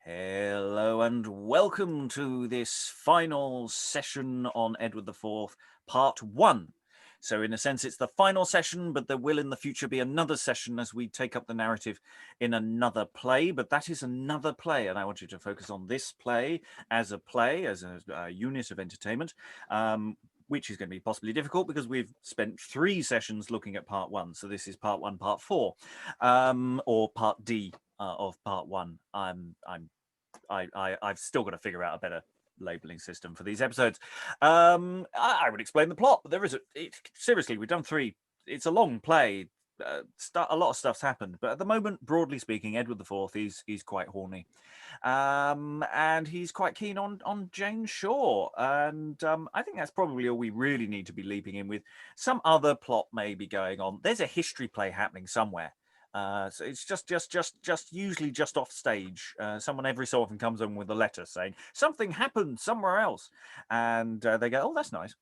Hello and welcome to this final session on Edward IV, part 1. So in a sense it's the final session, but there will in the future be another session as we take up the narrative in another play, but that is another play, and I want you to focus on this play, as a unit of entertainment, which is going to be possibly difficult because we've spent 3 sessions looking at part 1, so this is part 1, part 4, or part D of part 1. I've still got to figure out a better labeling system for these episodes. I would explain the plot, but there is seriously, we've done 3. It's a long play. A lot of stuff's happened, but at the moment, broadly speaking, Edward IV is quite horny, and he's quite keen on Jane Shaw, and I think that's probably all we really need to be leaping in with. Some other plot may be going on. There's a history play happening somewhere. So it's just usually just off stage. Someone every so often comes in with a letter saying something happened somewhere else, and they go, "Oh, that's nice,"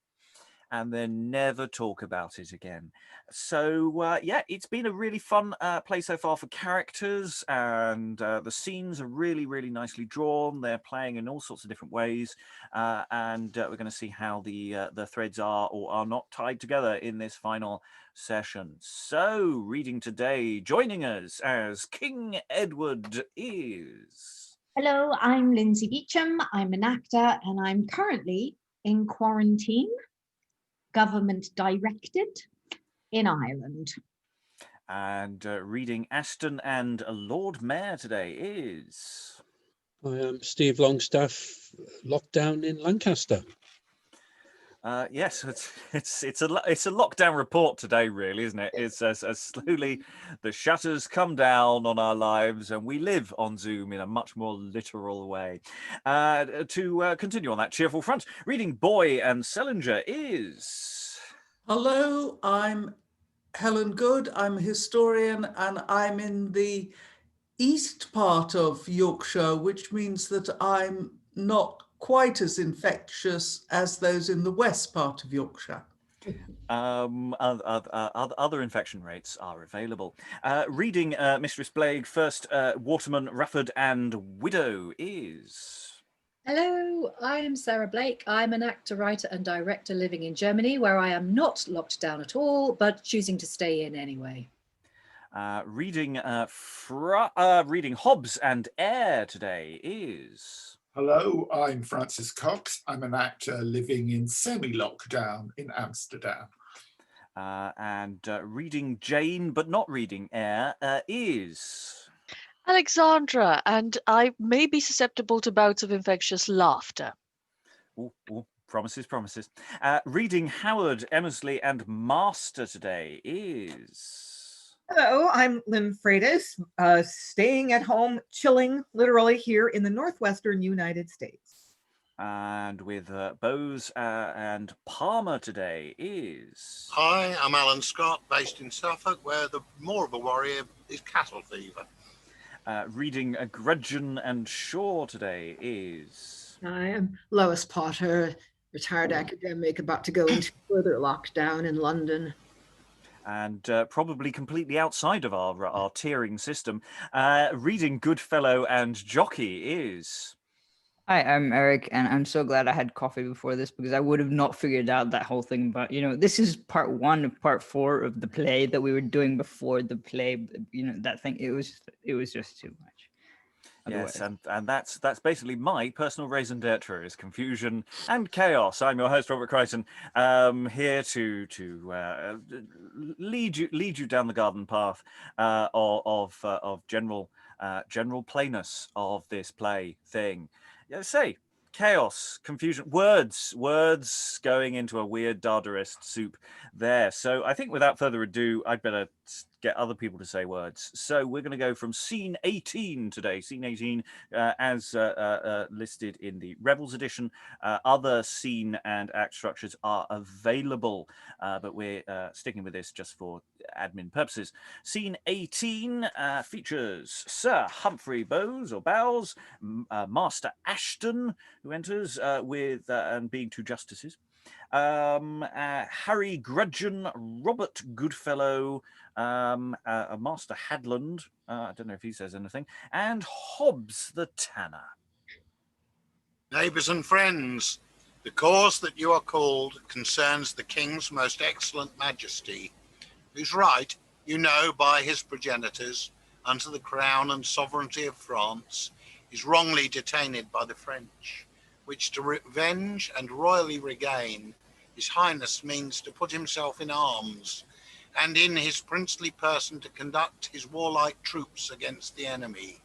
and then never talk about it again. So yeah, it's been a really fun play so far for characters, and the scenes are really nicely drawn. They're playing in all sorts of different ways, and we're going to see how the threads are or are not tied together in this final session. So reading today, joining us as King Edward is... Hello, I'm Lynsey Beauchamp. I'm an actor and I'm currently in quarantine, government directed, in Ireland. And reading Aston and Lord Mayor today is... I am Steve Longstaffe, lockdown in Lancaster. Yes, it's a lockdown report today, really, isn't it? It's as slowly the shutters come down on our lives, and we live on Zoom in a much more literal way. To continue on that cheerful front, reading Boy and Selinger is... Hello, I'm Helen Good. I'm a historian, and I'm in the east part of Yorkshire, which means that I'm not quite as infectious as those in the west part of Yorkshire. Other infection rates are available. Reading Mistress Blague first, Waterman, Rufford and Widow is... Hello, I am Sarah Blake. I'm an actor, writer and director living in Germany, where I am not locked down at all, but choosing to stay in anyway. Reading Hobs and Ayre today is... Hello, I'm Francis Cox. I'm an actor living in semi-lockdown in Amsterdam. And reading Jane, but not reading Ayre, is... Alexandra, and I may be susceptible to bouts of infectious laughter. Ooh, promises. Reading Howard, Emersley and Master today is... Hello, I'm Lynn Freitas, staying at home, chilling, literally here in the northwestern United States. And with Bose and Palmer today is... Hi, I'm Alan Scott, based in Suffolk, where the more of a warrior is cattle fever. Reading Grudgen and Shaw today is... I am Lois Potter, retired academic, about to go into further lockdown in London. And probably completely outside of our tiering system, reading Goodfellow and Jockie is... Hi, I'm Eric, and I'm so glad I had coffee before this because I would have not figured out that whole thing. But, this is part 1 of part 4 of the play that we were doing before the play. That thing, it was just too much. Yes, and that's basically my personal raison d'etre is confusion and chaos. I'm your host, Robert Crighton, here to lead you down the garden path of general plainness of this play thing. Say chaos, confusion, words going into a weird Dadaist soup there. So I think without further ado, I'd better get other people to say words. So we're going to go from scene 18 today. Scene 18 as listed in the Rebels edition. Other scene and act structures are available, but we're sticking with this just for admin purposes. Scene 18 features Sir Humphrey Bowes, Master Aston, who enters with and being 2 justices. Harry Grudgen, Robert Goodfellow, a Master Hadland, I don't know if he says anything, and Hobs the Tanner. Neighbours and friends, the cause that you are called concerns the King's most excellent majesty, whose right, you know by his progenitors, unto the crown and sovereignty of France, is wrongly detained by the French, which to revenge and royally regain, his highness means to put himself in arms, and in his princely person to conduct his warlike troops against the enemy.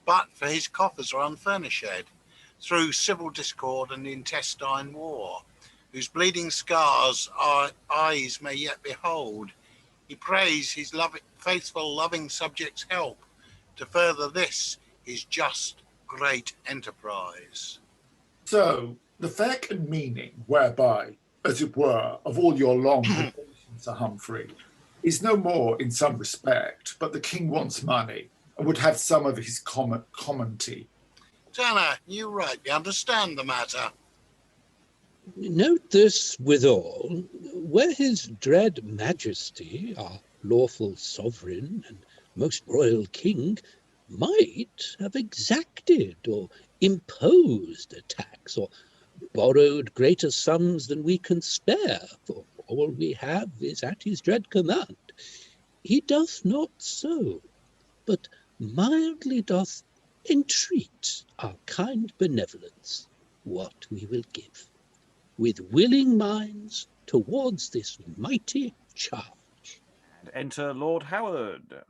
But for his coffers are unfurnished, through civil discord and intestine war, whose bleeding scars our eyes may yet behold. He prays his faithful loving subjects' help to further this his just great enterprise. So, the fact and meaning whereby, as it were, of all your long relations, Sir Humphrey, is no more in some respect, but the king wants money and would have some of his commonty. Tanner, you rightly understand the matter. Note this withal, where his dread majesty, our lawful sovereign and most royal king, might have exacted or imposed a tax, or borrowed greater sums than we can spare, for all we have is at his dread command. He doth not so, but mildly doth entreat our kind benevolence what we will give, with willing minds towards this mighty charge. And enter Lord Howard.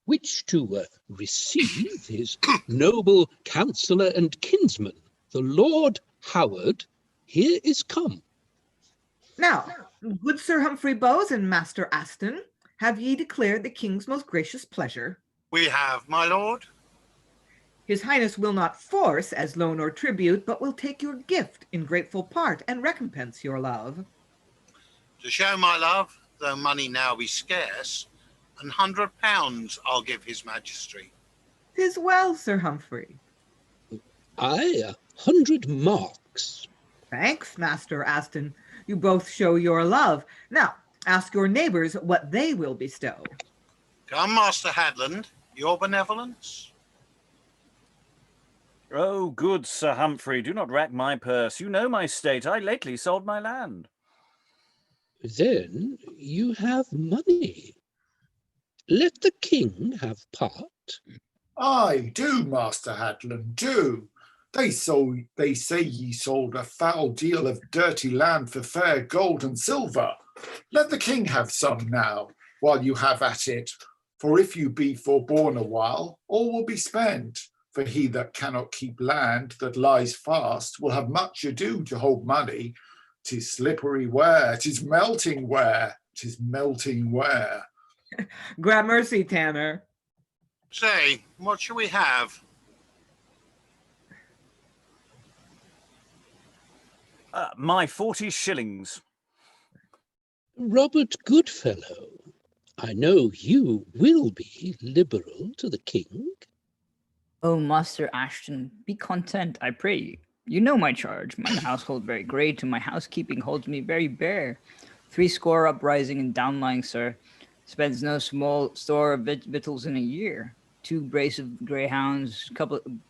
Which to receive his noble counsellor and kinsman, the Lord Howard, here is come. Now, good Sir Humphrey Bowes and Master Aston, have ye declared the king's most gracious pleasure? We have, my lord. His highness will not force as loan or tribute, but will take your gift in grateful part and recompense your love. To show my love, though money now be scarce, £100 I'll give his majesty. 'Tis well, Sir Humphrey. 100 marks. Thanks, Master Aston. You both show your love. Now, ask your neighbours what they will bestow. Come, Master Hadland, your benevolence. Oh, good Sir Humphrey, do not rack my purse. You know my state. I lately sold my land. Then you have money. Let the king have part. Aye, do, Master Hadland, do. They say ye sold a foul deal of dirty land for fair gold and silver. Let the king have some now, while you have at it. For if you be forborne a while, all will be spent. For he that cannot keep land that lies fast will have much ado to hold money. 'Tis slippery ware, 'tis melting ware, 'tis melting ware. Gramercy, Tanner. Say, what shall we have? My 40 shillings. Robert Goodfellow, I know you will be liberal to the king. Oh, Master Ashton, be content, I pray you. You know my charge, my household very great, and my housekeeping holds me very bare. 80 uprising and downlying, sir. Spends no small store of victuals in a year. 2 brace of greyhounds,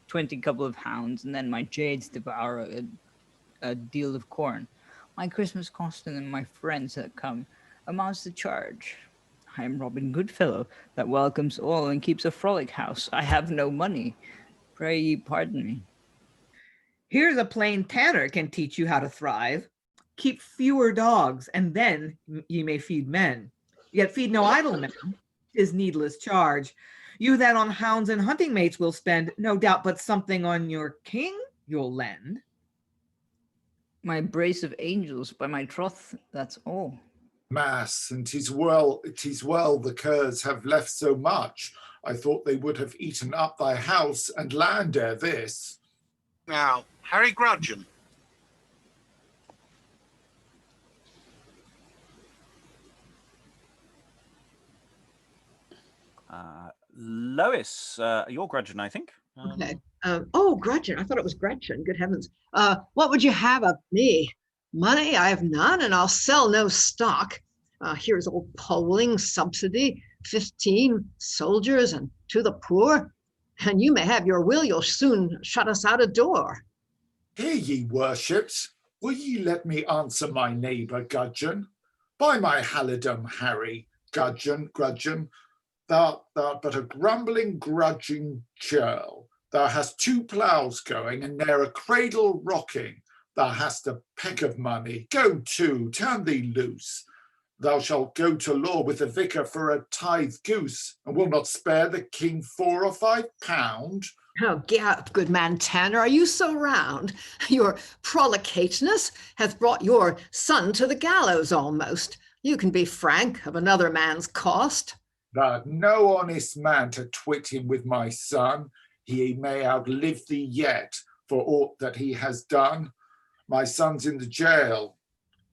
20 couple of hounds, and then my jades devour a deal of corn. My Christmas costing and my friends that come amounts to charge. I am Robin Goodfellow, that welcomes all and keeps a frolic house. I have no money. Pray ye pardon me. Here's a plain tanner can teach you how to thrive. Keep fewer dogs, and then ye may feed men. Yet feed no idle men, 'tis needless charge. You that on hounds and hunting mates will spend, no doubt but something on your king you'll lend. My brace of angels by my troth, that's all. Mass, and 'tis well the curs have left so much. I thought they would have eaten up thy house and land ere this. Now, Harry Grudgen. Lois, you're Grudgen, I think. Okay. Oh, Grudgen. I thought it was Gretchen. Good heavens. What would you have of me? Money? I have none, and I'll sell no stock. Here's old polling, subsidy, 15 soldiers, and to the poor. And you may have your will, you'll soon shut us out a door. Hear ye, worships, will ye let me answer my neighbour Gudgen? By my halidom, Harry, Grudgen, thou art but a grumbling, grudging churl. Thou hast 2 ploughs going, and ne'er a cradle rocking. Thou hast a peck of money. Go to, turn thee loose. Thou shalt go to law with the vicar for a tithe goose, and will not spare the king 4 or 5 pound. Oh, get up, good man Tanner, are you so round? Your prolicateness hath brought your son to the gallows almost. You can be frank of another man's cost. Thou'rt no honest man to twit him with my son. He may outlive thee yet, for aught that he has done. My son's in the jail.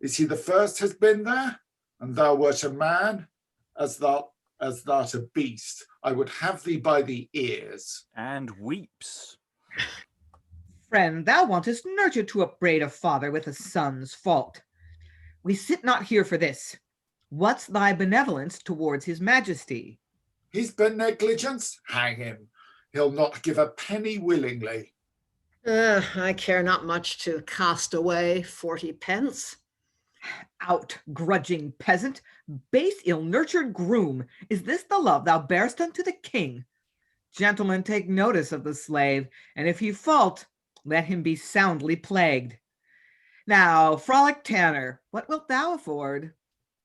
Is he the first has been there? And thou wert a man, as thou'rt a beast. I would have thee by the ears. And weeps. Friend, thou wantest nurture to upbraid a father with a son's fault. We sit not here for this. What's thy benevolence towards his majesty? His benegligence? Hang him. He'll not give a penny willingly. I care not much to cast away 40 pence. Out, grudging peasant, base ill-nurtured groom, is this the love thou bear'st unto the king? Gentlemen, take notice of the slave, and if he fault, let him be soundly plagued. Now, frolic Tanner, what wilt thou afford?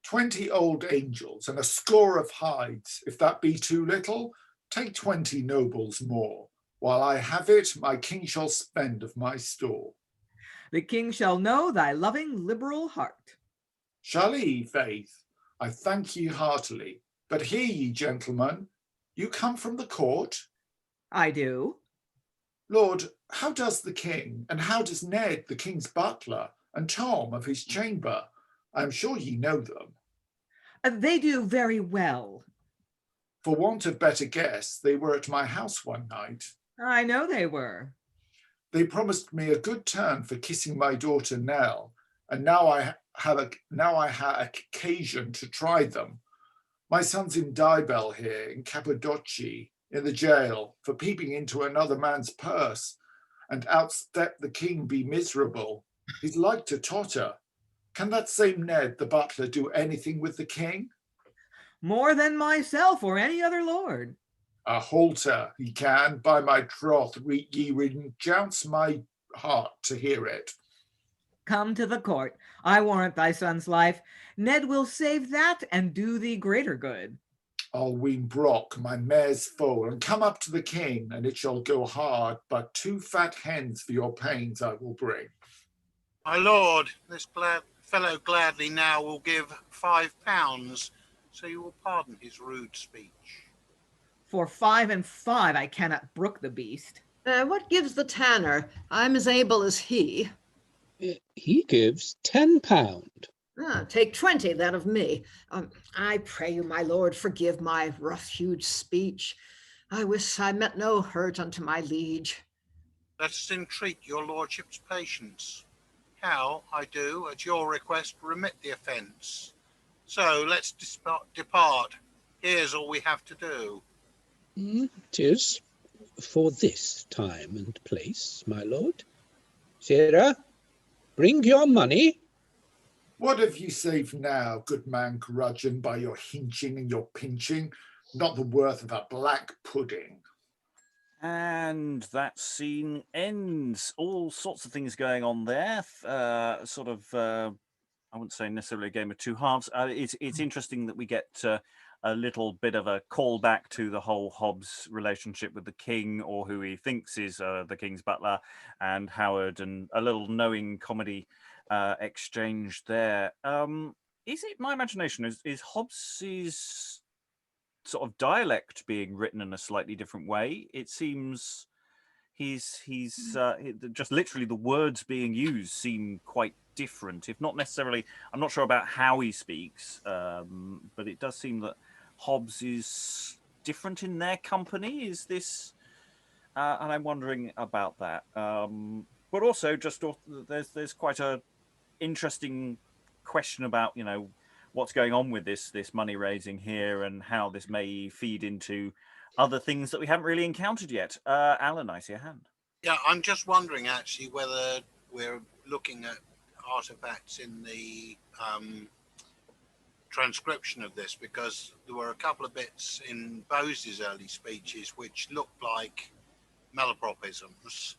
20 old angels and a score of hides. If that be too little, take 20 nobles more. While I have it, my king shall spend of my store. The king shall know thy loving liberal heart. Shall he, faith? I thank ye heartily. But hear ye, gentlemen, you come from the court? I do. Lord, how does the king, and how does Ned, the king's butler, and Tom of his chamber? I am sure ye know them. They do very well. For want of better guess, they were at my house one night. I know they were. They promised me a good turn for kissing my daughter Nell, and now I have occasion to try them. My son's in Dibel here, in Cappadocia, in the jail, for peeping into another man's purse, and outstep the king be miserable. He's like to totter. Can that same Ned, the butler, do anything with the king? More than myself or any other lord. A halter he can, by my troth, ye renounce my heart to hear it. Come to the court. I warrant thy son's life. Ned will save that and do thee greater good. I'll wean Brock, my mare's foal, and come up to the king, and it shall go hard, but 2 fat hens for your pains I will bring. My lord, this fellow gladly now will give 5 pounds, so you will pardon his rude speech. For 5 and 5 I cannot brook the beast. What gives the tanner? I'm as able as he. He gives £10. Take 20, that of me. I pray you, my lord, forgive my rough, huge speech. I wish I meant no hurt unto my liege. Let us entreat your lordship's patience. How, I do, at your request, remit the offence. So let's depart. Here's all we have to do. 'Tis for this time and place, my lord. Sarah, bring your money. What have you saved now, good man Grudgen, by your hinching and your pinching? Not the worth of a black pudding. And that scene ends. All sorts of things going on there. I wouldn't say necessarily a game of 2 halves. It's interesting that we get a little bit of a callback to the whole Hobs relationship with the king, or who he thinks is the king's butler, and Howard, and a little knowing comedy exchange there. Is it my imagination? Is Hobbs's sort of dialect being written in a slightly different way? It seems he's just literally the words being used seem quite different, if not necessarily. I'm not sure about how he speaks, but it does seem that Hobbs is different in their company. Is this and I'm wondering about that. But also, there's quite a interesting question about what's going on with this money raising here and how this may feed into other things that we haven't really encountered yet. Alan, I see a hand. Yeah, I'm just wondering actually whether we're looking at artifacts in the transcription of this, because there were a couple of bits in Bose's early speeches which looked like malapropisms,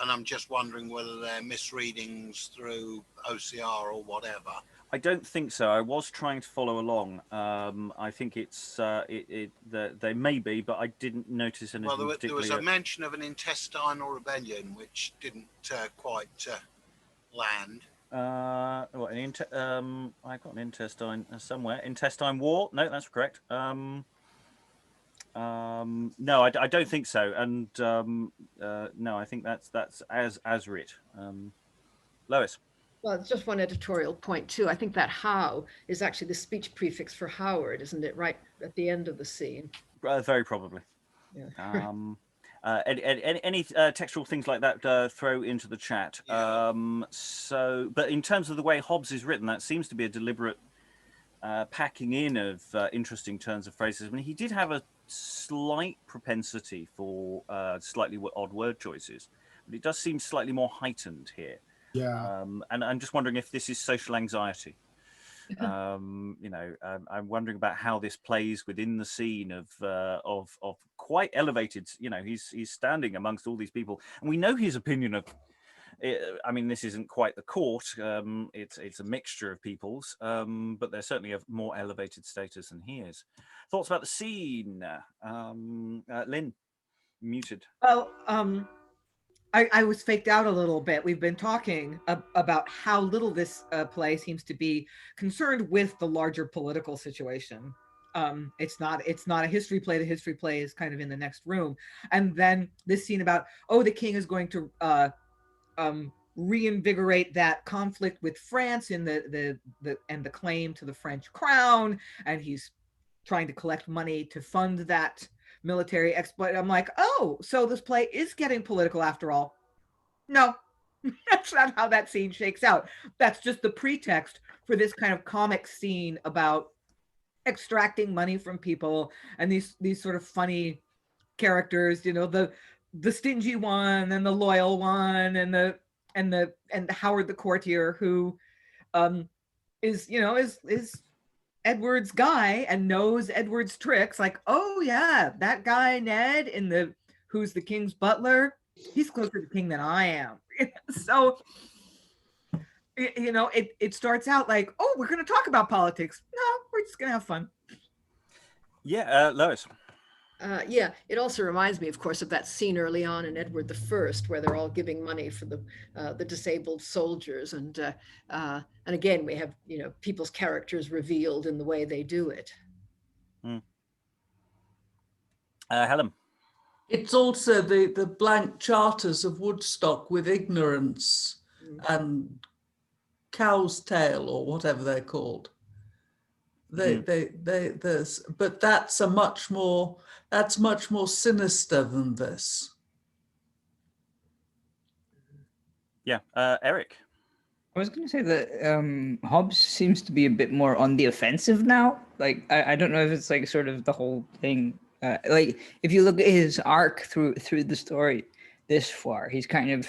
and I'm just wondering whether they're misreadings through OCR or whatever. I don't think so. I was trying to follow along. I think it's they may be, but I didn't notice anything. Well, there was a mention of an intestinal rebellion which didn't quite land. What, I've got an intestine somewhere. Intestine war? No, that's correct. No, I don't think so. And no, I think that's as writ. Lois. Well, it's just one editorial point too. I think that how is actually the speech prefix for Howard, isn't it? Right at the end of the scene. Very probably. Yeah. Any textual things like that, throw into the chat. Yeah. But in terms of the way Hobbs is written, that seems to be a deliberate packing in of interesting turns of phrases. I mean, he did have a slight propensity for slightly odd word choices, but it does seem slightly more heightened here. Yeah. And I'm just wondering if this is social anxiety. I'm wondering about how this plays within the scene of quite elevated. He's standing amongst all these people, and we know his opinion of. I mean, this isn't quite the court. It's a mixture of peoples, but they're certainly of more elevated status than he is. Thoughts about the scene, Lynn? Muted. Well, I was faked out a little bit. We've been talking about how little this play seems to be concerned with the larger political situation. It's not a history play. The history play is kind of in the next room. And then this scene about, the king is going to reinvigorate that conflict with France in the claim to the French crown, and he's trying to collect money to fund that military exploit. I'm like, so this play is getting political after all. No, that's not how that scene shakes out. That's just the pretext for this kind of comic scene about extracting money from people and these sort of funny characters, the stingy one and the loyal one and the Howard the courtier who is Edward's guy and knows Edward's tricks, like, that guy Ned who's the king's butler, he's closer to the king than I am. So it starts out like, we're going to talk about politics. No, we're just going to have fun. Yeah, Lois. Yeah, it also reminds me, of course, of that scene early on in Edward I, where they're all giving money for the disabled soldiers, and again we have people's characters revealed in the way they do it. Helen. It's also the blank charters of Woodstock with ignorance and cow's tail or whatever they're called. But that's much more sinister than this. Yeah, Eric. I was going to say that Hobbs seems to be a bit more on the offensive now. Like, I don't know if it's like sort of the whole thing. Like, if you look at his arc through the story this far, he's kind of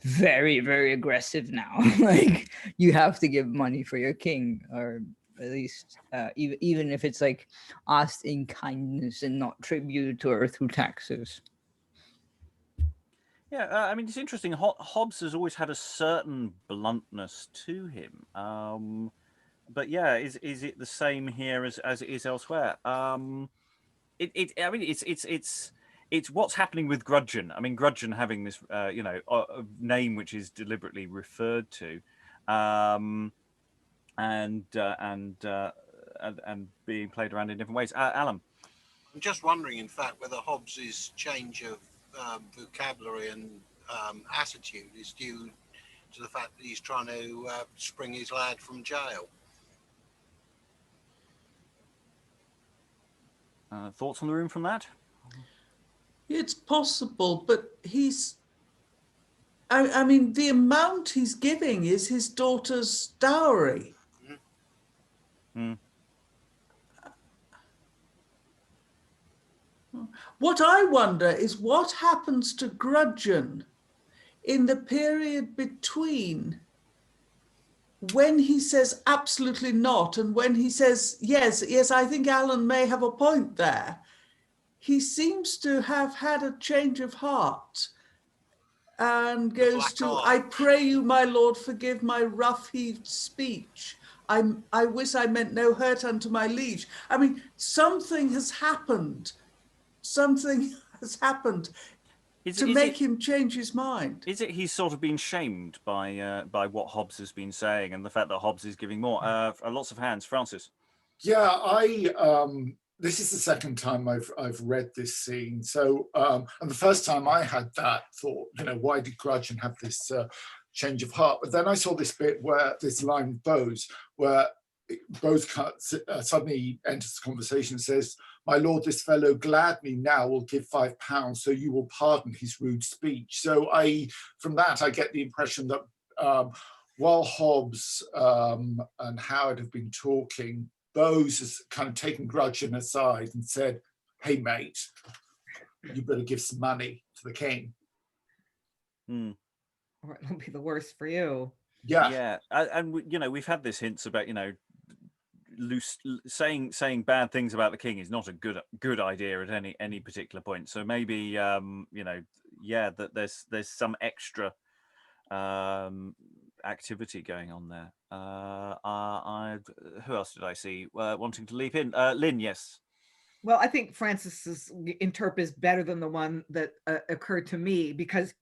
very, very aggressive now. Like, you have to give money for your king, or at least even if it's like asked in kindness and not tribute or through taxes. Yeah, I mean, it's interesting. Hobbs has always had a certain bluntness to him. But yeah, is it the same here as it is elsewhere? I mean, it's what's happening with Grudgen. I mean, Grudgen having this, name which is deliberately referred to, and being played around in different ways. Alan. I'm just wondering, in fact, whether Hobbs's change of vocabulary and attitude is due to the fact that he's trying to spring his lad from jail. Thoughts on the room from that? It's possible, but I mean, the amount he's giving is his daughter's dowry. Mm. What I wonder is what happens to Grudgen in the period between when he says absolutely not and when he says yes, I think Alan may have a point there. He seems to have had a change of heart and goes to, I pray you, my lord, forgive my rough-heaved speech. I wish I meant no hurt unto my liege. I mean, something has happened. Something has happened to make him change his mind. Is it he's sort of been shamed by what Hobs has been saying and the fact that Hobs is giving more? Lots of hands. Francis. Yeah, this is the second time I've read this scene. So, and the first time I had that thought, why did Grudgen have this change of heart? But then I saw this bit where this line Bose, where Bose suddenly enters the conversation and says, "My lord, this fellow Gladney now will give £5, so you will pardon his rude speech." So from that, I get the impression that while Hobbs and Howard have been talking, Bose has kind of taken Grudgen aside and said, "Hey, mate, you better give some money to the king." Or it'll be the worst for you. Yeah. And we've had this hints about saying bad things about the king is not a good idea at any particular point. So maybe that there's some extra activity going on there. Who else did I see wanting to leap in? Lynn, yes. Well, I think Francis's interp is better than the one that occurred to me, because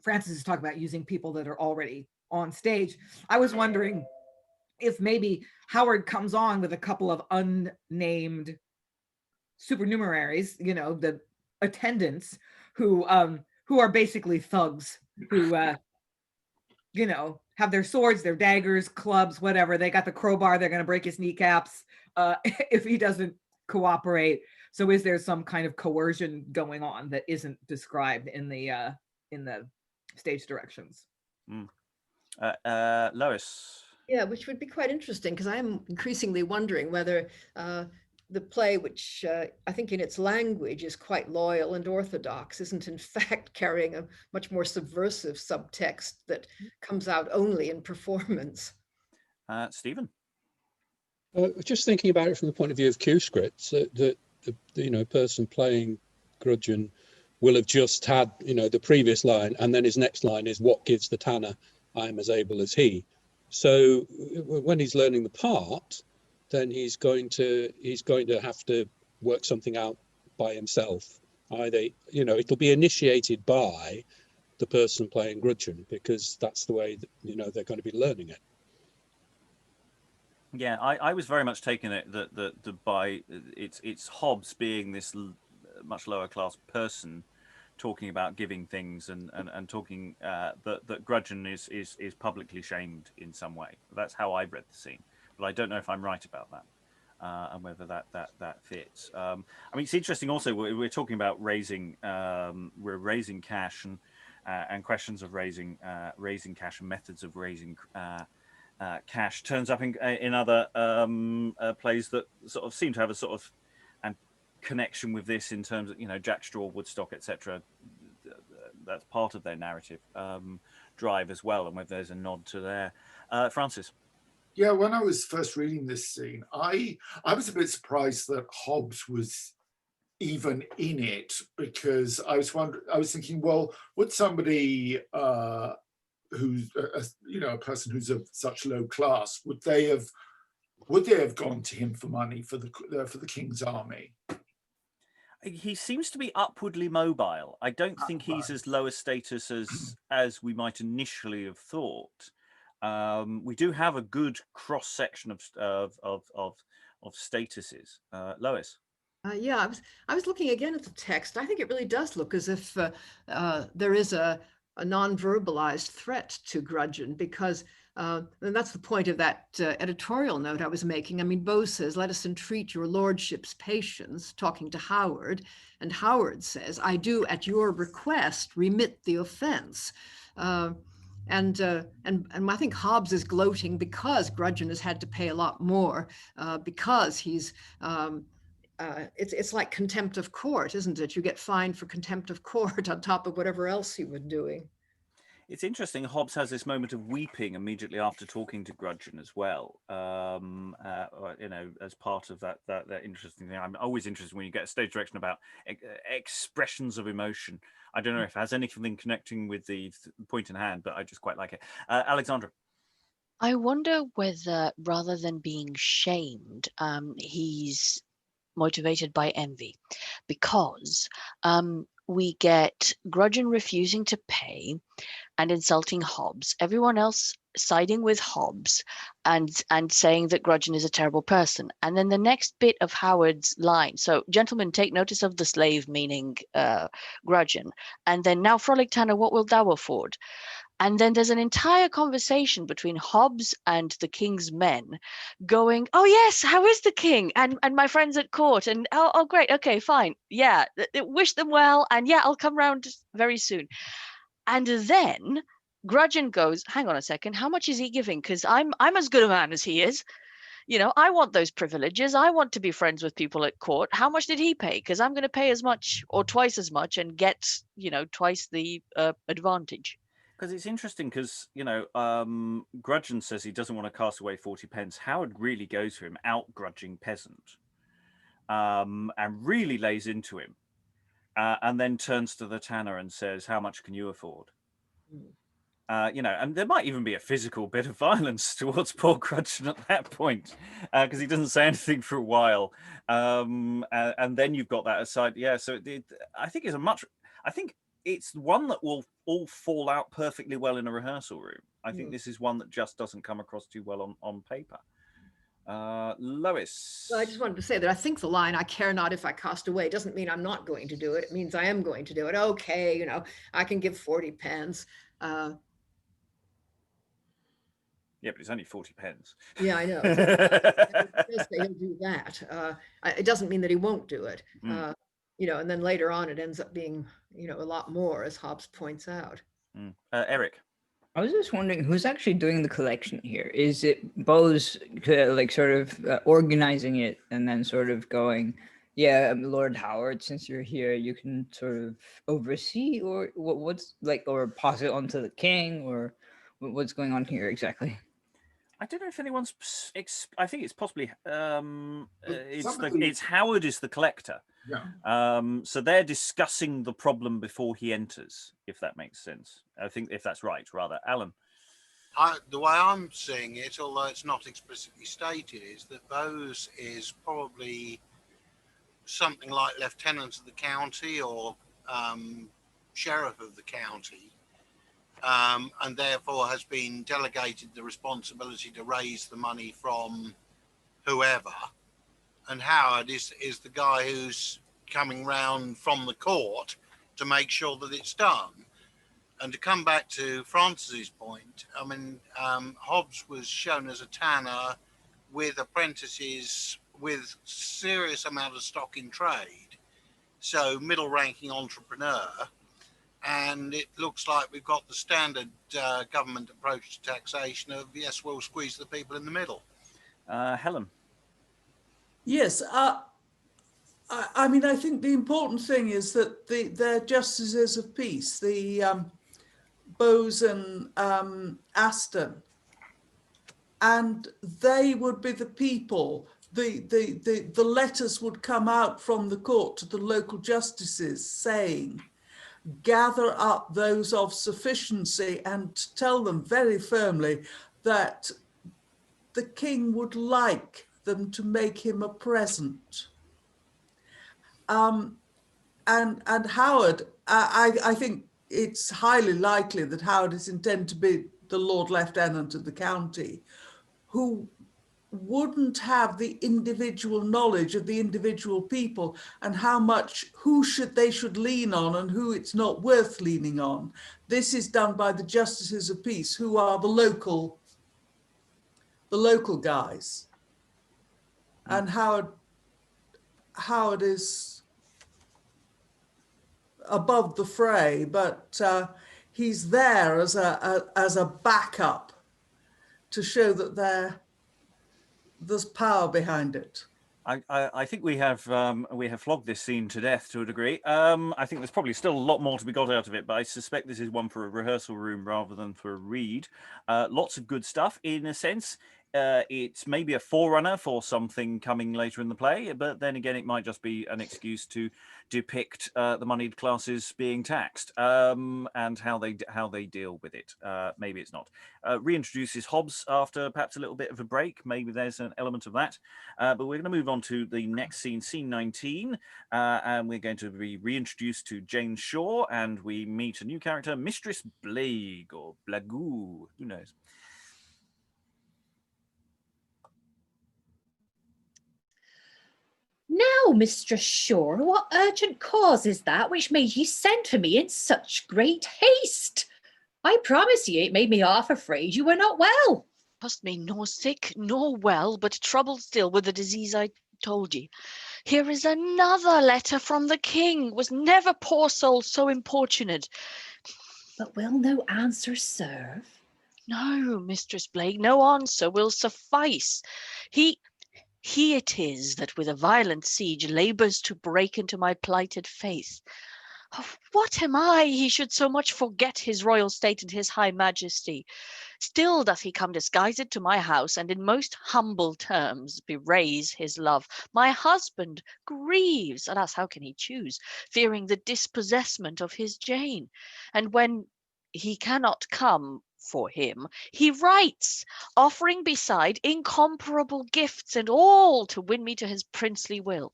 Francis is talking about using people that are already on stage. I was wondering if maybe Howard comes on with a couple of unnamed supernumeraries, the attendants who are basically thugs who have their swords, their daggers, clubs, whatever. They got the crowbar, they're going to break his kneecaps if he doesn't cooperate. So is there some kind of coercion going on that isn't described in the stage directions? Lois. Yeah, which would be quite interesting, because I am increasingly wondering whether the play, which I think in its language is quite loyal and orthodox, isn't in fact carrying a much more subversive subtext that comes out only in performance. Stephen? Just thinking about it from the point of view of cue scripts, that the person playing Grudgen will have just had the previous line, and then his next line is, "What gives the tanner? I'm as able as he." So when he's learning the part, then he's going to have to work something out by himself. Either it'll be initiated by the person playing Grudgen, because that's the way that, they're going to be learning it. Yeah, I was very much taking it that by it's Hobbs being this much lower class person talking about giving things and talking that Grudgen is publicly shamed in some way. That's how I read the scene, but I don't know if I'm right about that and whether that fits. I mean, it's interesting. Also, we're talking about raising cash and questions of raising cash and methods of raising cash. Turns up in other plays that sort of seem to have a sort of connection with this in terms of Jack Straw, Woodstock, etc. That's part of their narrative drive as well, and whether there's a nod to there. Francis. Yeah, when I was first reading this scene, I was a bit surprised that Hobbs was even in it, because I was thinking, well, would somebody who's a person who's of such low class, would they have gone to him for money for the king's army? He seems to be upwardly mobile. I don't think he's as low a status as we might initially have thought. We do have a good cross section of statuses. Lois. Yeah, I was looking again at the text. I think it really does look as if there is a non-verbalized threat to Grudgen, because And that's the point of that editorial note I was making. I mean, Beau says, let us entreat your lordship's patience, talking to Howard. And Howard says, I do at your request remit the offense. And I think Hobs is gloating because Grudgen has had to pay a lot more, because he's, it's like contempt of court, isn't it? You get fined for contempt of court on top of whatever else he was doing. It's interesting. Hobbs has this moment of weeping immediately after talking to Grudgen as well. You know, as part of that interesting thing. I'm always interested when you get a stage direction about expressions of emotion. I don't know if it has anything connecting with the point in hand, but I just quite like it. Alexandra. I wonder whether, rather than being shamed, he's motivated by envy, because we get Grudgen refusing to pay and insulting Hobbs, everyone else siding with Hobbs and saying that Grudgen is a terrible person. And then the next bit of Howard's line, so gentlemen, take notice of the slave, meaning Grudgen, and then now Frolic Tanner, what wilt thou afford? And then there's an entire conversation between Hobbs and the king's men going, oh yes, how is the king? And my friends at court, and oh great, okay, fine. Yeah, wish them well, and yeah, I'll come round very soon. And then Grudgen goes, hang on a second, how much is he giving? Because I'm as good a man as he is. You know, I want those privileges. I want to be friends with people at court. How much did he pay? Because I'm going to pay as much or twice as much and get, you know, twice the advantage. Because it's interesting because, you know, Grudgen says he doesn't want to cast away 40 pence. Howard really goes for him, out-grudging peasant, and really lays into him, and then turns to the tanner and says, how much can you afford? You know, and there might even be a physical bit of violence towards poor Grudgen at that point, because he doesn't say anything for a while. And then you've got that aside. Yeah, so I think it's one that will all fall out perfectly well in a rehearsal room. I think this is one that just doesn't come across too well on paper. Lois. Well, I just wanted to say that I think the line, I care not if I cast away, doesn't mean I'm not going to do it. It means I am going to do it. Okay, you know, I can give 40 pence. Yeah, but it's only 40 pence. Yeah, I know. He'll do that. It doesn't mean that he won't do it. You know, and then later on, it ends up being, you know, a lot more, as Hobbs points out. Eric. I was just wondering who's actually doing the collection here. Is it Beau's like sort of organizing it and then sort of going, yeah, Lord Howard, since you're here, you can sort of oversee, or what's like, or pass it on to the king, or what's going on here exactly? I don't know if anyone's. I think it's possibly it's Howard is the collector. Yeah. So they're discussing the problem before he enters, if that makes sense. I think if that's right, rather. Alan. The way I'm seeing it, although it's not explicitly stated, is that Beau's is probably something like lieutenant of the county or sheriff of the county. And therefore has been delegated the responsibility to raise the money from whoever. And Howard is the guy who's coming round from the court to make sure that it's done. And to come back to Francis's point, I mean, Hobbs was shown as a tanner with apprentices with serious amount of stock in trade. So middle-ranking entrepreneur. And it looks like we've got the standard government approach to taxation of, yes, we'll squeeze the people in the middle. Helen. Yes, I mean, I think the important thing is that they're justices of peace, the Beau's and Aston, and they would be the people. The letters would come out from the court to the local justices saying, gather up those of sufficiency and tell them very firmly that the king would like them to make him a present. And Howard, I think it's highly likely that Howard is intended to be the Lord Lieutenant of the county, who wouldn't have the individual knowledge of the individual people and who they should lean on and who it's not worth leaning on. This is done by the justices of peace, who are the local the local guys. And Howard is above the fray, but he's there as a backup to show that there's power behind it. I think we have flogged this scene to death to a degree. I think there's probably still a lot more to be got out of it, but I suspect this is one for a rehearsal room rather than for a read. Lots of good stuff in a sense. It's maybe a forerunner for something coming later in the play, but then again, it might just be an excuse to depict the moneyed classes being taxed and how they deal with it. Maybe it's not. Reintroduces Hobs after perhaps a little bit of a break. Maybe there's an element of that. But we're going to move on to the next scene, scene 19, and we're going to be reintroduced to Jane Shaw, and we meet a new character, Mistress Blague or Blague, who knows. Now, Mistress Shaw, what urgent cause is that which made ye send for me in such great haste? I promise ye it made me half afraid you were not well. Must me nor sick nor well, but troubled still with the disease I told ye. Here is another letter from the king. Was never poor soul so importunate. But will no answer serve? No, Mistress Blague, no answer will suffice. He it is that with a violent siege labours to break into my plighted faith. Of what am I he should so much forget his royal state and his high majesty? Still doth he come disguised to my house, and in most humble terms bewrays his love. My husband grieves, alas, how can he choose, fearing the dispossessment of his Jane. And when he cannot come for him, he writes, offering beside incomparable gifts, and all to win me to his princely will.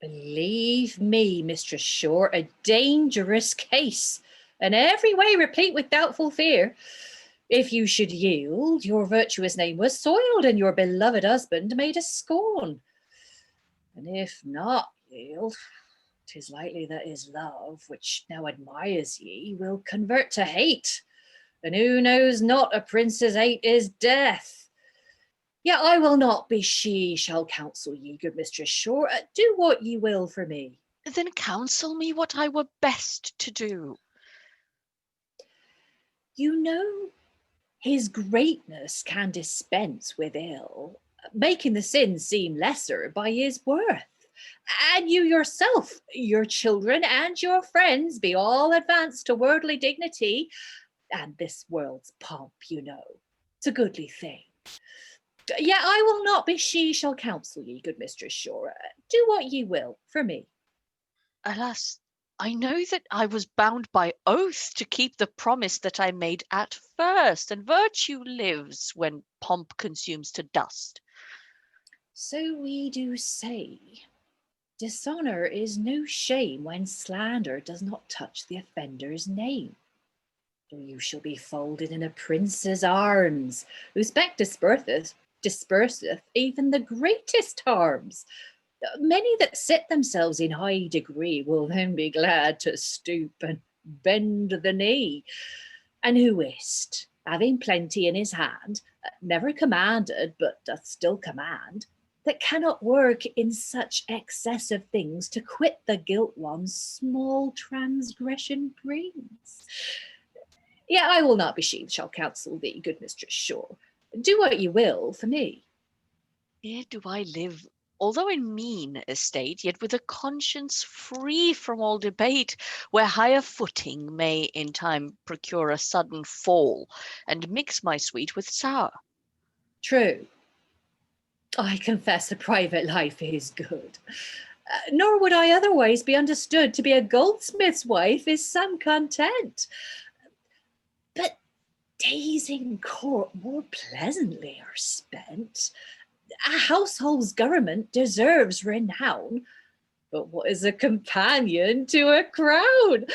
Believe me, Mistress Shaw, a dangerous case, and every way replete with doubtful fear. If you should yield, your virtuous name was soiled, and your beloved husband made a scorn. And if not yield, 'tis likely that his love, which now admires ye, will convert to hate. And who knows not a prince's hate is death. Yet I will not be she shall counsel ye, good Mistress Shaw. Do what ye will for me. Then counsel me what I were best to do. You know, his greatness can dispense with ill, making the sin seem lesser by his worth. And you yourself, your children and your friends be all advanced to worldly dignity, and this world's pomp, you know, it's a goodly thing. Yet I will not be she shall counsel ye, good Mistress Shaw. Do what ye will for me. Alas, I know that I was bound by oath to keep the promise that I made at first, and virtue lives when pomp consumes to dust. So we do say. Dishonour is no shame when slander does not touch the offender's name. You shall be folded in a prince's arms, whose spec disperseth even the greatest harms. Many that set themselves in high degree will then be glad to stoop and bend the knee. And who is't, having plenty in his hand, never commanded, but doth still command, that cannot work in such excess of things to quit the guilt one's small transgression brings. Yet I will not be she that shall counsel thee, good Mistress Shaw. Do what you will for me. Here do I live, although in mean estate, yet with a conscience free from all debate, where higher footing may in time procure a sudden fall, and mix my sweet with sour. True. I confess a private life is good. Nor would I otherwise be understood to be a goldsmith's wife is some content. But days in court more pleasantly are spent. A household's government deserves renown, but what is a companion to a crown?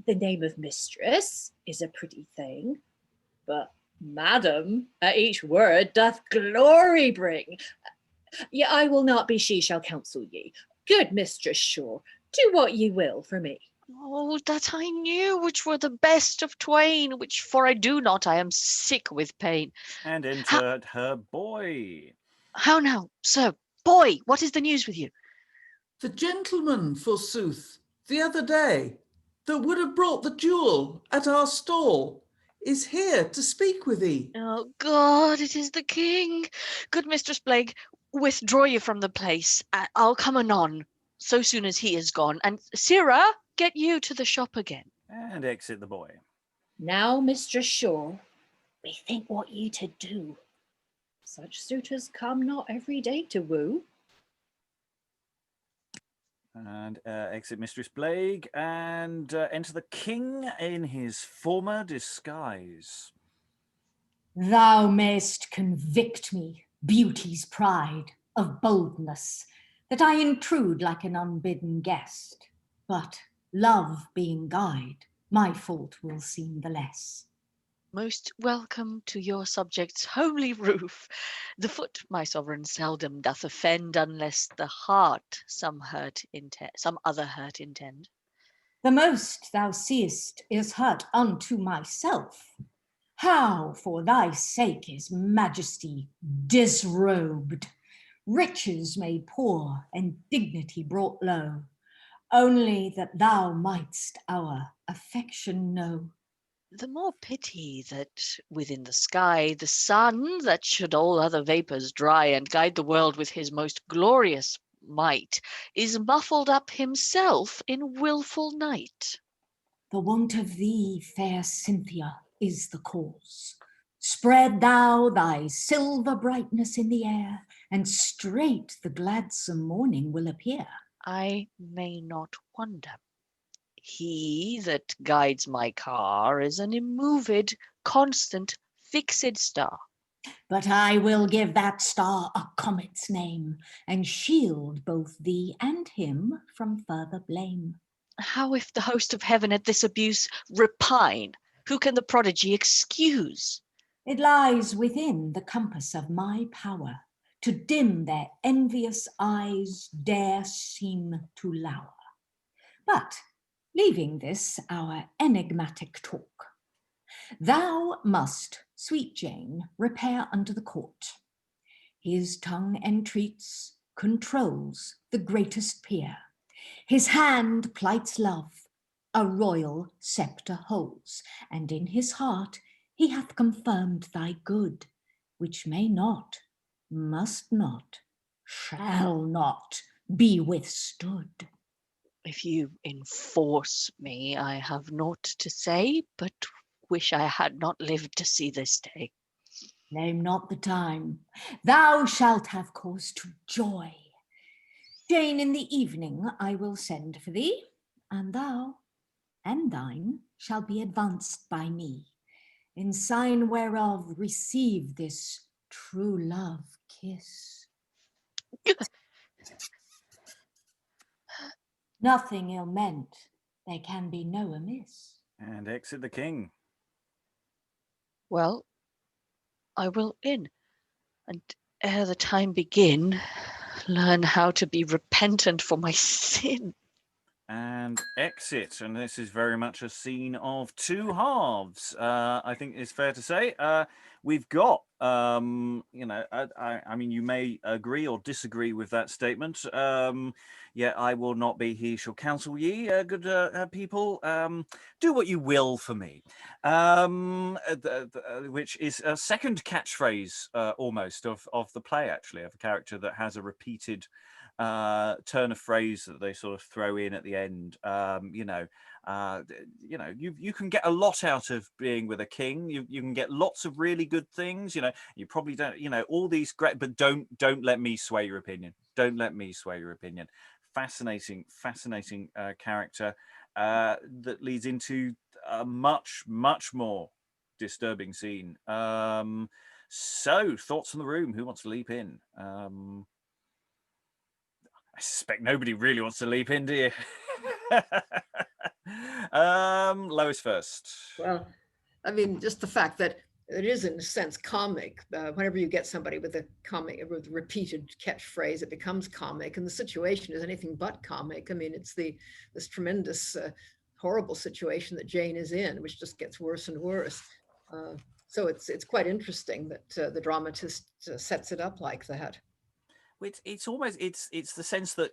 The name of mistress is a pretty thing, but madam at each word doth glory bring. Yet I will not be she shall counsel ye. Good Mistress Shaw, do what ye will for me. Oh, that I knew which were the best of twain, which for I do not, I am sick with pain. And entered her boy. How now, sir? Boy, what is the news with you? The gentleman, forsooth, the other day, that would have brought the jewel at our stall, is here to speak with thee. Oh, God, it is the king. Good Mistress Blague, withdraw you from the place. I'll come anon, so soon as he is gone. And Sirrah, get you to the shop again. And exit the boy. Now, Mistress Shaw, bethink what ye to do. Such suitors come not every day to woo. And exit Mistress Blague and enter the king in his former disguise. Thou mayst convict me, beauty's pride, of boldness, that I intrude like an unbidden guest. But love being guide, my fault will seem the less. Most welcome to your subjects' homely roof. The foot, my sovereign, seldom doth offend, unless the heart some other hurt intend. The most thou seest is hurt unto myself. How for thy sake is majesty disrobed, riches made poor and dignity brought low, only that thou mightst our affection know? The more pity that within the sky the sun, that should all other vapours dry and guide the world with his most glorious might, is muffled up himself in wilful night. The want of thee, fair Cynthia, is the cause. Spread thou thy silver brightness in the air, and straight the gladsome morning will appear. I may not wonder. He that guides my car is an immoved, constant, fixed star. But I will give that star a comet's name, and shield both thee and him from further blame. How if the host of heaven at this abuse repine? Who can the prodigy excuse? It lies within the compass of my power, to dim their envious eyes dare seem to lower. But leaving this our enigmatic talk, thou must, sweet Jane, repair unto the court. His tongue entreats, controls the greatest peer. His hand plights love, a royal sceptre holds, and in his heart he hath confirmed thy good, which may not, must not, shall not be withstood. If you enforce me, I have naught to say, but wish I had not lived to see this day. Name not the time. Thou shalt have cause to joy. Jane, in the evening I will send for thee, and thou and thine shall be advanced by me, in sign whereof receive this true love kiss. Nothing ill meant, there can be no amiss. And exit the king. Well, I will in, and ere the time begin, learn how to be repentant for my sin. And exit. And this is very much a scene of two halves. I think it's fair to say. We've got, I mean, you may agree or disagree with that statement. Yet I will not be he shall counsel ye, good people. Do what you will for me. Which is a second catchphrase almost of the play, actually, of a character that has a repeated turn of phrase that they sort of throw in at the end. You can get a lot out of being with a king. You can get lots of really good things. You probably don't. All these great, but don't let me sway your opinion. Don't let me sway your opinion. Fascinating character that leads into a much more disturbing scene. So thoughts from the room. Who wants to leap in? I suspect nobody really wants to leap in, do you? Lois first. Well, I mean, just the fact that it is in a sense comic. Whenever you get somebody with a comic, with repeated catchphrase, it becomes comic, and the situation is anything but comic. I mean, it's this tremendous horrible situation that Jane is in, which just gets worse and worse. So it's quite interesting that the dramatist sets it up like that. It's almost it's the sense that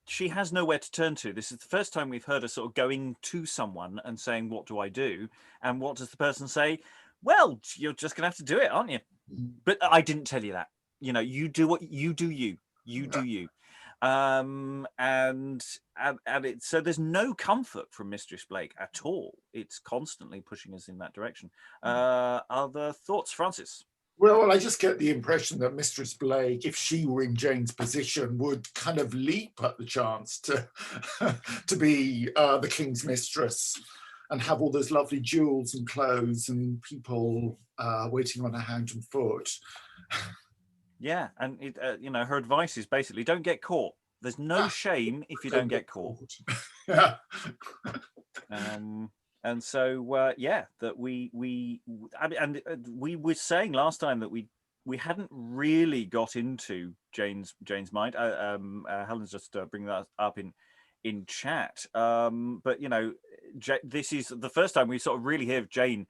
she has nowhere to turn to. This is the first time we've heard her sort of going to someone and saying, "What do I do?" And what does the person say? Well, you're just going to have to do it, aren't you? But I didn't tell you that. You know, you do what you do. You do you. And it, so there's no comfort from Mistress Blague at all. It's constantly pushing us in that direction. Other thoughts, Francis? Well, I just get the impression that Mistress Blague, if she were in Jane's position, would kind of leap at the chance to to be the king's mistress and have all those lovely jewels and clothes and people waiting on her hand and foot. Yeah, and it, you know, her advice is basically don't get caught. There's no shame if you don't get caught. Yeah. And so yeah, that we were saying last time that we hadn't really got into Jane's mind. Helen's just bringing that up in chat. But you know, this is the first time we sort of really hear Jane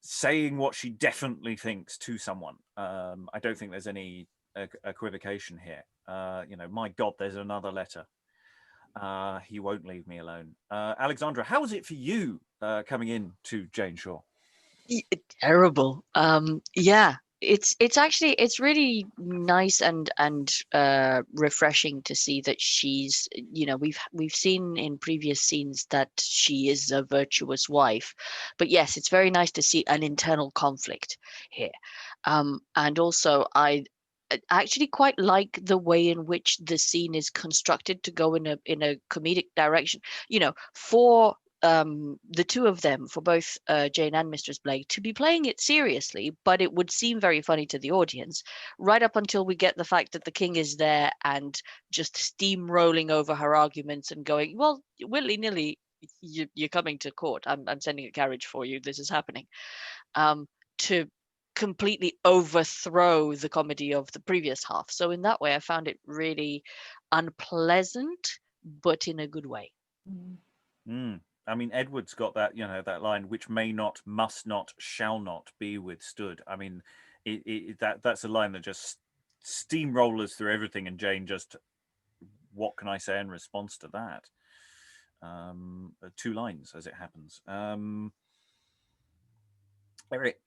saying what she definitely thinks to someone. I don't think there's any equivocation here. You know, my God, there's another letter. He won't leave me alone. Alexandra, how was it for you coming in to Jane Shore? Terrible. Yeah, it's actually it's really nice and refreshing to see that she's, you know, we've seen in previous scenes that she is a virtuous wife, but yes, it's very nice to see an internal conflict here. And also I actually quite like the way in which the scene is constructed to go in a comedic direction, you know, for the two of them, for both Jane and Mistress Blague, to be playing it seriously, but it would seem very funny to the audience, right up until we get the fact that the king is there and just steamrolling over her arguments and going, well, willy-nilly, you're coming to court. I'm sending a carriage for you. This is happening. To completely overthrow the comedy of the previous half. So in that way, I found it really unpleasant, but in a good way. I mean, Edward's got that, you know, that line, which may not, must not, shall not be withstood. I mean, that's a line that just steamrollers through everything, and Jane just, what can I say in response to that? 2 lines, as it happens. Eric.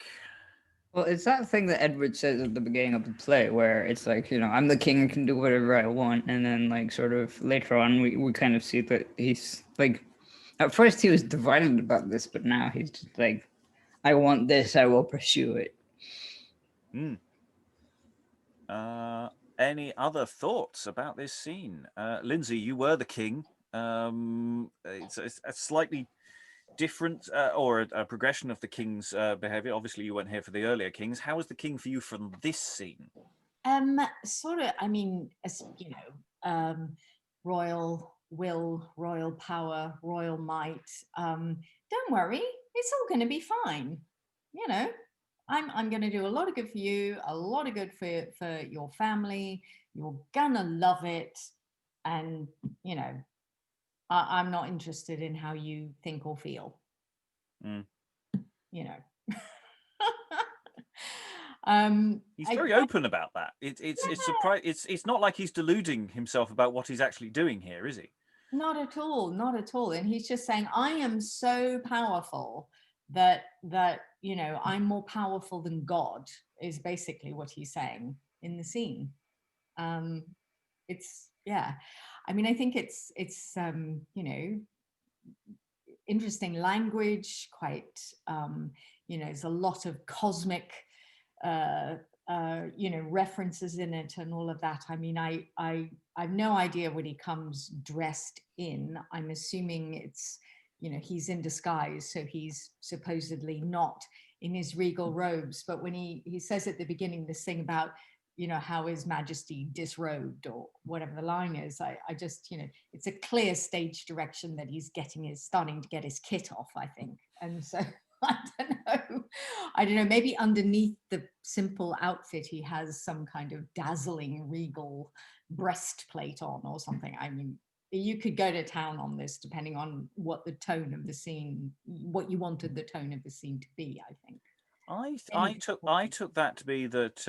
Well, it's that thing that Edward says at the beginning of the play where it's like, you know, I'm the king, I can do whatever I want. And then, like, sort of later on, we kind of see that he's, like, at first he was divided about this, but now he's just like, I want this, I will pursue it. Any other thoughts about this scene? Lynsey, you were the king. It's a slightly different or a progression of the king's behavior. Obviously, you weren't here for the earlier kings. How was the king for you from this scene? Sort of, I mean, as you know, royal will, royal power, royal might. Don't worry, it's all going to be fine. You know, I'm going to do a lot of good for you, a lot of good for your family. You're gonna love it, and you know, I'm not interested in how you think or feel. You know. He's very open about that. It's surprise. It's not like he's deluding himself about what he's actually doing here, is he? Not at all, not at all. And he's just saying, I am so powerful that you know, I'm more powerful than God, is basically what he's saying in the scene. It's, yeah, I mean, I think it's you know, interesting language, quite you know, there's a lot of cosmic you know, references in it and all of that. I mean, I've no idea what he comes dressed in. I'm assuming it's, you know, he's in disguise, so he's supposedly not in his regal robes. But when he says at the beginning this thing about, you know, how His Majesty disrobed or whatever the line is, I just, you know, it's a clear stage direction that he's starting to get his kit off, I think. And so I don't know, maybe underneath the simple outfit, he has some kind of dazzling regal breastplate on or something. I mean, you could go to town on this depending on what the tone of the scene, what you wanted the tone of the scene to be, I think. I took that to be that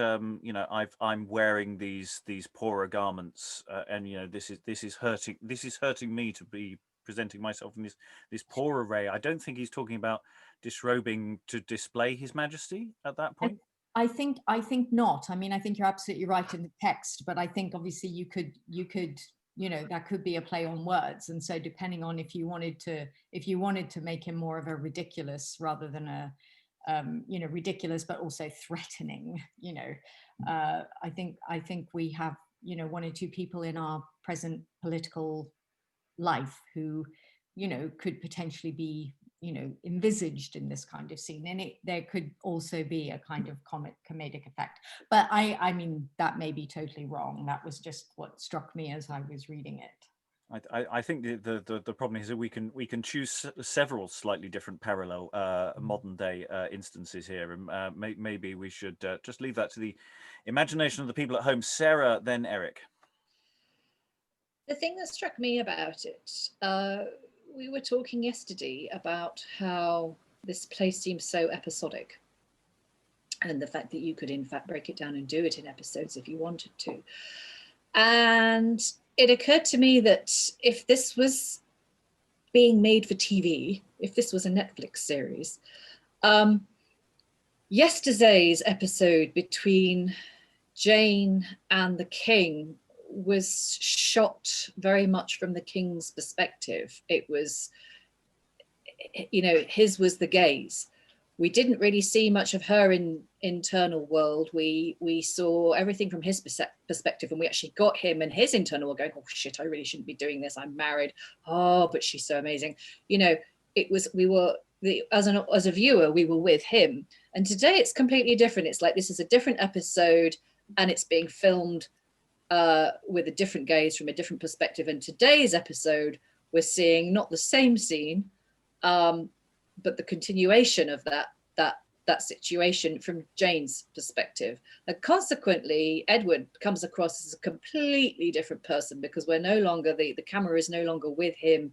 I'm wearing these poorer garments, and this is hurting me to be presenting myself in this poor array. I don't think he's talking about disrobing to display his majesty at that point. I think not. I mean, I think you're absolutely right in the text, but I think obviously you could that could be a play on words, and so depending on if you wanted to make him more of a ridiculous rather than a ridiculous but also threatening, I think we have one or two people in our present political life who could potentially be envisaged in this kind of scene, and there could also be a kind of comedic effect, but I mean that may be totally wrong. That was just what struck me as I was reading it. I think the problem is that we can choose several slightly different parallel modern day instances here, and maybe we should just leave that to the imagination of the people at home. Sarah, then Eric. The thing that struck me about it, we were talking yesterday about how this play seems so episodic, and the fact that you could in fact break it down and do it in episodes if you wanted to. And it occurred to me that if this was being made for TV, if this was a Netflix series, yesterday's episode between Jane and the king was shot very much from the king's perspective. It was, his was the gaze. We didn't really see much of her internal world. We saw everything from his perspective, and we actually got him and his internal world going, oh shit, I really shouldn't be doing this. I'm married. Oh, but she's so amazing. As a viewer, we were with him. And today it's completely different. It's like this is a different episode, and it's being filmed with a different gaze from a different perspective. And today's episode, we're seeing not the same scene, but the continuation of that situation from Jane's perspective. And consequently, Edward comes across as a completely different person, because we're no longer, the camera is no longer with him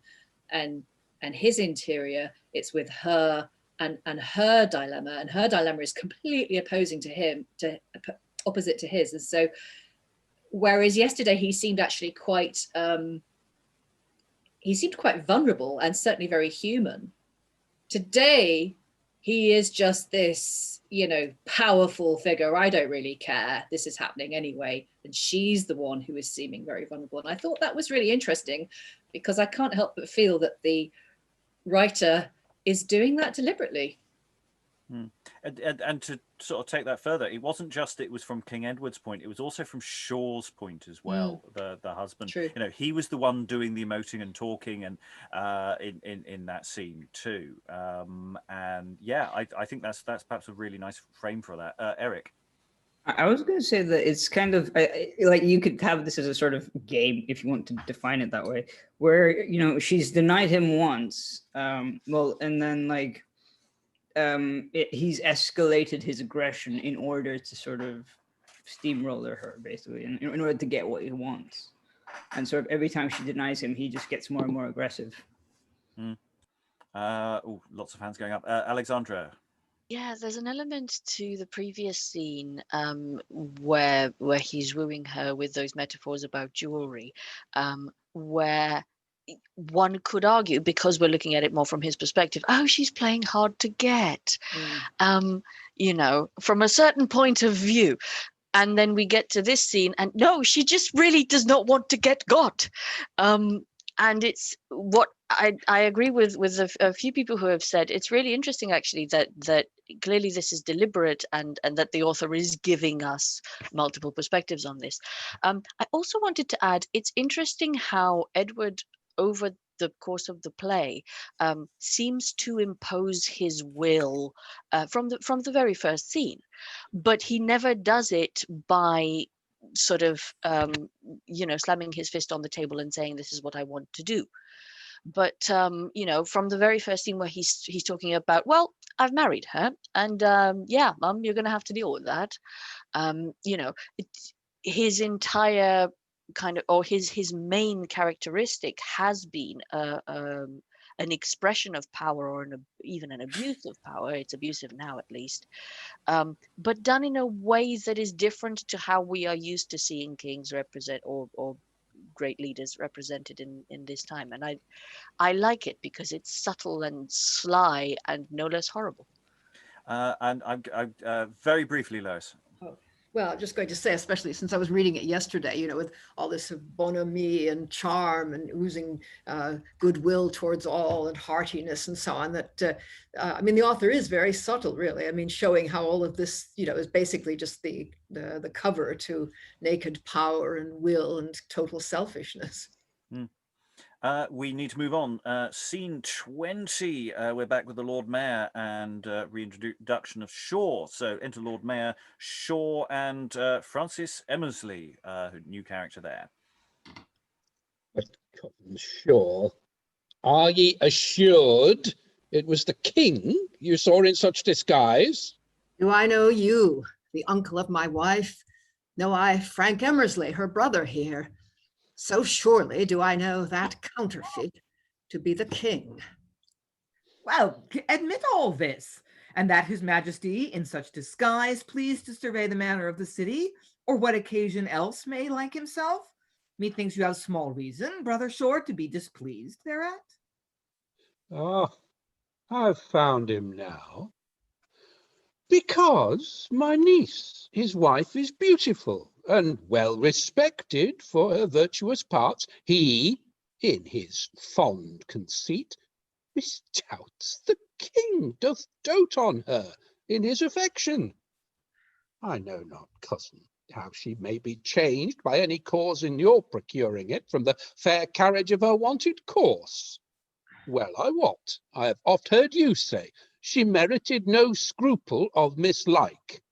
and his interior, it's with her and her dilemma, and her dilemma is completely opposite to his. And so, whereas yesterday he seemed actually quite vulnerable and certainly very human, today he is just this, powerful figure. I don't really care. This is happening anyway. And she's the one who is seeming very vulnerable. And I thought that was really interesting, because I can't help but feel that the writer is doing that deliberately. And to sort of take that further, it wasn't just it was from King Edward's point, it was also from Shaw's point as well. The husband, True. He was the one doing the emoting and talking, and in that scene too. And yeah, I think that's perhaps a really nice frame for that. Eric. I was going to say that it's kind of like you could have this as a sort of game, if you want to define it that way, where she's denied him once, and then he's escalated his aggression in order to sort of steamroller her, basically, in order to get what he wants. And sort of every time she denies him, he just gets more and more aggressive. Lots of hands going up. Alexandra. Yeah, there's an element to the previous scene where he's wooing her with those metaphors about jewelry, where one could argue, because we're looking at it more from his perspective, oh, she's playing hard to get, from a certain point of view. And then we get to this scene, and no, she just really does not want to get got. And it's what I agree with a few people who have said it's really interesting, actually, that clearly this is deliberate, and that the author is giving us multiple perspectives on this. I also wanted to add, it's interesting how Edward, over the course of the play, seems to impose his will from the very first scene, but he never does it by sort of slamming his fist on the table and saying, this is what I want to do. But from the very first scene where he's talking about, well, I've married her, and Mum, you're going to have to deal with that. His entire kind of, or his main characteristic has been an expression of power, or even an abuse of power. It's abusive now, at least, but done in a way that is different to how we are used to seeing kings represent, or great leaders represented in this time. And I like it because it's subtle and sly and no less horrible. And I'm very briefly, Lois. Oh, well, I'm just going to say, especially since I was reading it yesterday, with all this bonhomie and charm and oozing goodwill towards all and heartiness and so on, that, the author is very subtle, really. Showing how all of this, is basically just the cover to naked power and will and total selfishness. Mm. We need to move on. Scene 20, we're back with the Lord Mayor and reintroduction of Shaw. So enter Lord Mayor, Shaw, and Francis Emersley, new character there. But Shaw, are ye assured it was the king you saw in such disguise? Do I know you, the uncle of my wife? Know I Frank Emersley, her brother here? So surely do I know that counterfeit to be the king. Well, admit all this, and that his majesty in such disguise pleased to survey the manner of the city, or what occasion else may like himself. Methinks you have small reason, brother Shaw, to be displeased thereat. Ah, I've found him now. Because my niece, his wife, is beautiful and well respected for her virtuous parts. He, in his fond conceit, misdoubts the king doth dote on her in his affection. I know not, cousin, how she may be changed by any cause in your procuring it from the fair carriage of her wonted course. Well, I wot, I have oft heard you say, she merited no scruple of mislike.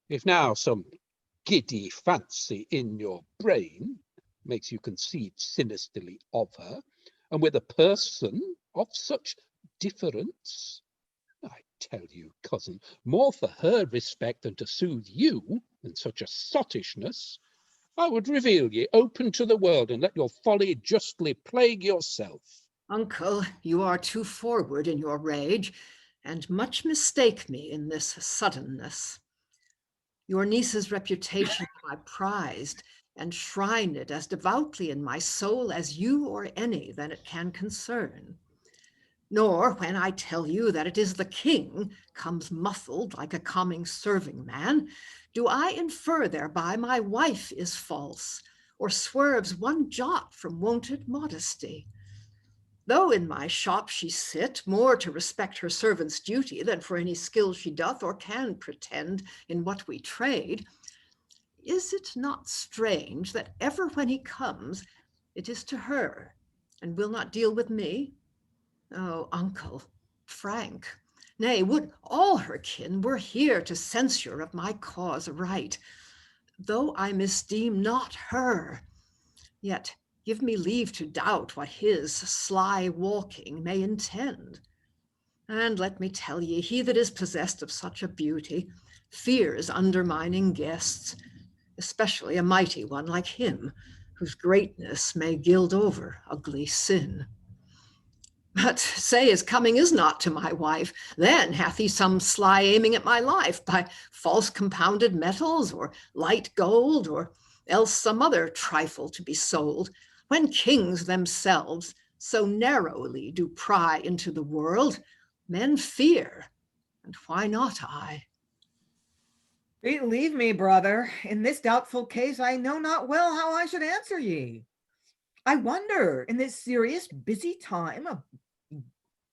If now some giddy fancy in your brain makes you conceive sinisterly of her, and with a person of such difference, I tell you, cousin, more for her respect than to soothe you in such a sottishness, I would reveal ye open to the world, and let your folly justly plague yourself. Uncle, you are too forward in your rage, and much mistake me in this suddenness. Your niece's reputation I prized, and shrined it as devoutly in my soul as you or any that it can concern. Nor when I tell you that it is the king comes muffled like a coming serving man, do I infer thereby my wife is false, or swerves one jot from wonted modesty. Though in my shop she sit, more to respect her servant's duty than for any skill she doth or can pretend in what we trade, is it not strange that ever when he comes, it is to her, and will not deal with me? Oh, uncle, Frank, nay, would all her kin were here to censure of my cause aright, though I misdeem not her, yet give me leave to doubt what his sly walking may intend. And let me tell ye, he that is possessed of such a beauty fears undermining guests, especially a mighty one like him, whose greatness may gild over ugly sin. But say his coming is not to my wife, then hath he some sly aiming at my life by false compounded metals, or light gold, or else some other trifle to be sold, when kings themselves so narrowly do pry into the world, men fear, and why not I? Believe me, brother, in this doubtful case I know not well how I should answer ye. I wonder, in this serious busy time of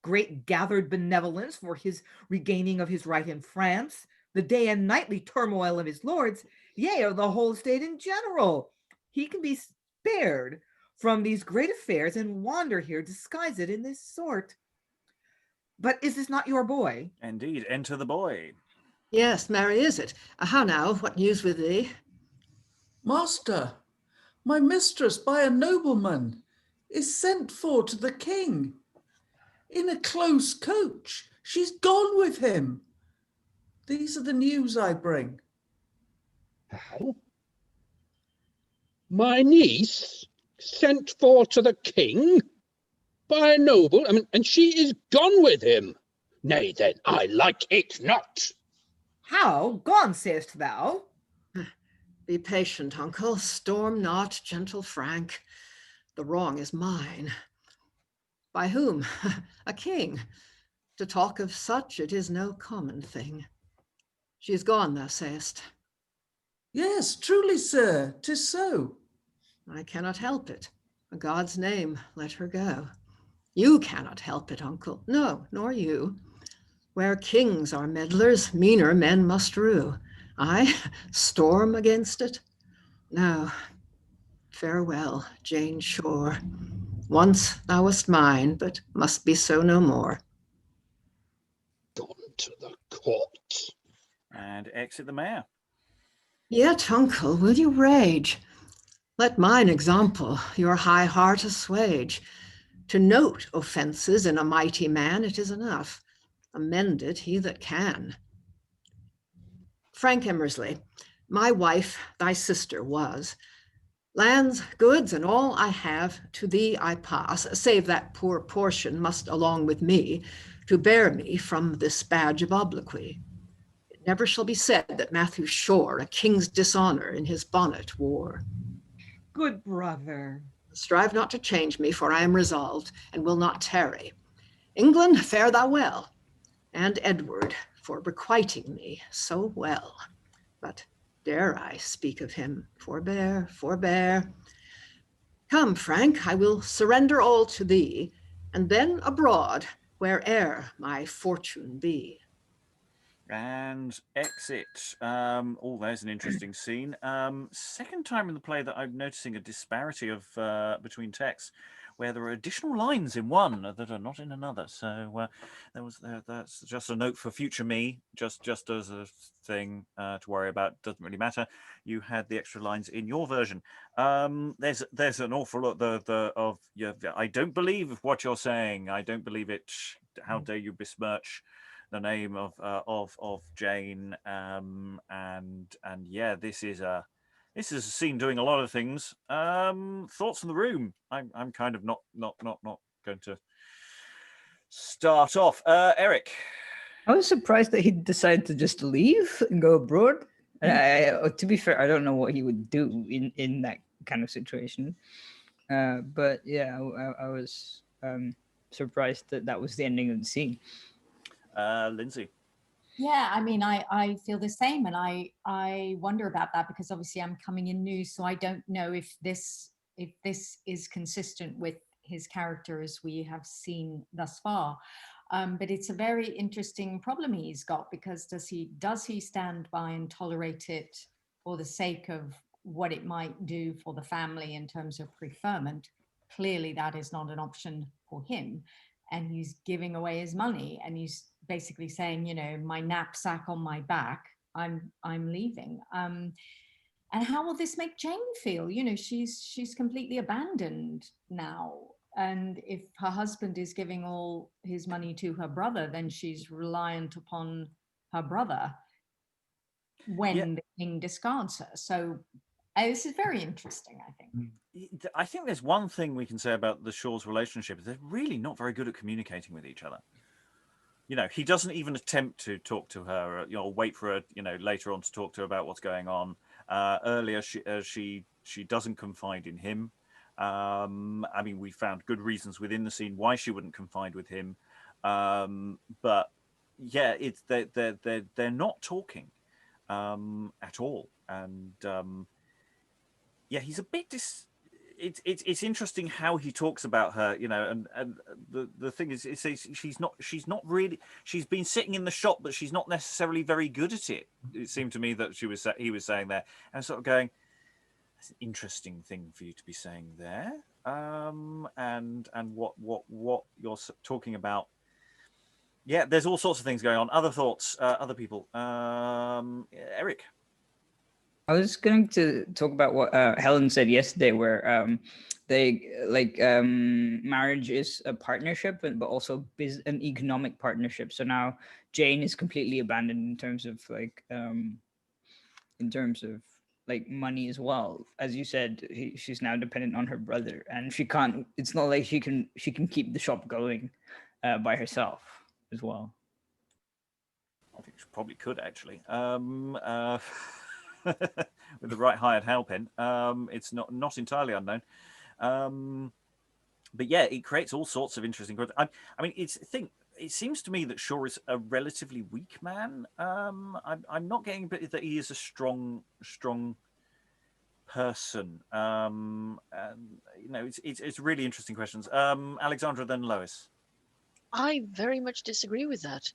great gathered benevolence for his regaining of his right in France, the day and nightly turmoil of his lords, yea, of the whole state in general, he can be spared from these great affairs and wander here disguised in this sort. But is this not your boy? Indeed, enter the boy. Yes, marry is it. How now, what news with thee? Master, my mistress by a nobleman is sent for to the king. In a close coach, she's gone with him. These are the news I bring. How? My niece sent for to the king by a noble, and she is gone with him. Nay, then, I like it not. How? Gone, sayest thou? Be patient, uncle. Storm not, gentle Frank. The wrong is mine. By whom? A king. To talk of such, it is no common thing. She is gone, thou sayest. Yes, truly, sir, 'tis so. I cannot help it. In God's name, let her go. You cannot help it, uncle. No, nor you. Where kings are meddlers, meaner men must rue. I storm against it? No. Farewell, Jane Shore. Once thou wast mine, but must be so no more. Gone to the court. And exit the mayor. Yet, uncle, will you rage? Let mine example your high heart assuage. To note offences in a mighty man, it is enough. Amend it he that can. Frank Emersley, my wife, thy sister, was. Lands, goods, and all I have, to thee I pass, save that poor portion must along with me, to bear me from this badge of obloquy. It never shall be said that Matthew Shore a king's dishonor in his bonnet wore. Good brother. Strive not to change me, for I am resolved, and will not tarry. England, fare thou well, and Edward, for requiting me so well. But dare I speak of him? Forbear, forbear. Come, Frank, I will surrender all to thee, and then abroad, where'er my fortune be. And exit. Oh, there's an interesting scene. Second time in the play that I'm noticing a disparity of between texts, where there are additional lines in one that are not in another. So that's just a note for future me, just as a thing to worry about. Doesn't really matter. You had the extra lines in your version. There's an awful lot of I don't believe what you're saying. I don't believe it. How dare you besmirch the name of Jane, and yeah, this is a scene doing a lot of things. Thoughts in the room? I'm kind of not going to start off. Eric, I was surprised that he decided to just leave and go abroad. To be fair, I don't know what he would do in that kind of situation. But yeah, I was surprised that was the ending of the scene. Lynsey. Yeah, I mean, I feel the same, and I wonder about that, because obviously I'm coming in new, so I don't know if this is consistent with his character as we have seen thus far. But it's a very interesting problem he's got, because does he stand by and tolerate it for the sake of what it might do for the family in terms of preferment? Clearly, that is not an option for him, and he's giving away his money, and he's basically saying, you know, my knapsack on my back, I'm leaving. And how will this make Jane feel? You know, she's completely abandoned now. And if her husband is giving all his money to her brother, then she's reliant upon her brother when the king discards her. So this is very interesting, I think. I think there's one thing we can say about the Shores' relationship: they're really not very good at communicating with each other. You know, he doesn't even attempt to talk to her, you know, wait for her, you know, later on to talk to her about what's going on. Earlier, she doesn't confide in him. I mean, we found good reasons within the scene why she wouldn't confide with him. But yeah, it's they're not talking at all. And yeah, he's a bit it's interesting how he talks about her, you know, and the thing is, she's not really, she's been sitting in the shop, but she's not necessarily very good at it. It seemed to me that he was saying there, and sort of going, that's an interesting thing for you to be saying there, and what you're talking about. Yeah, there's all sorts of things going on. Other thoughts, other people. Eric. I was going to talk about what Helen said yesterday, where marriage is a partnership, but also an economic partnership. So now Jane is completely abandoned in terms of like money as well. As you said, she's now dependent on her brother, and she can't. It's not like she can keep the shop going by herself as well. I think she probably could actually. With the right hired help in, it's not entirely unknown. But yeah, it creates all sorts of interesting growth. I mean, it seems to me that Shaw is a relatively weak man. I'm not getting that he is a strong person. And, it's really interesting questions. Alexandra, then Lois. I very much disagree with that,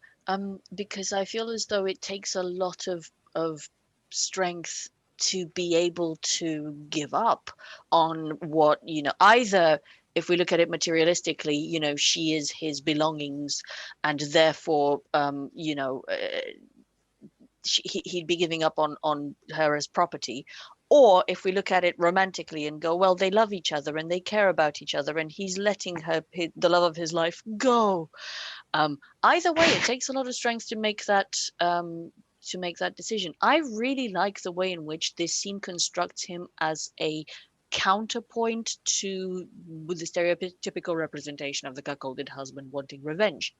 because I feel as though it takes a lot of strength to be able to give up on what, either if we look at it materialistically, she is his belongings, and therefore, he'd be giving up on her as property. Or if we look at it romantically and go, well, they love each other and they care about each other, and he's letting the love of his life go. Either way, it takes a lot of strength to make that decision. I really like the way in which this scene constructs him as a counterpoint with the stereotypical representation of the cuckolded husband wanting revenge,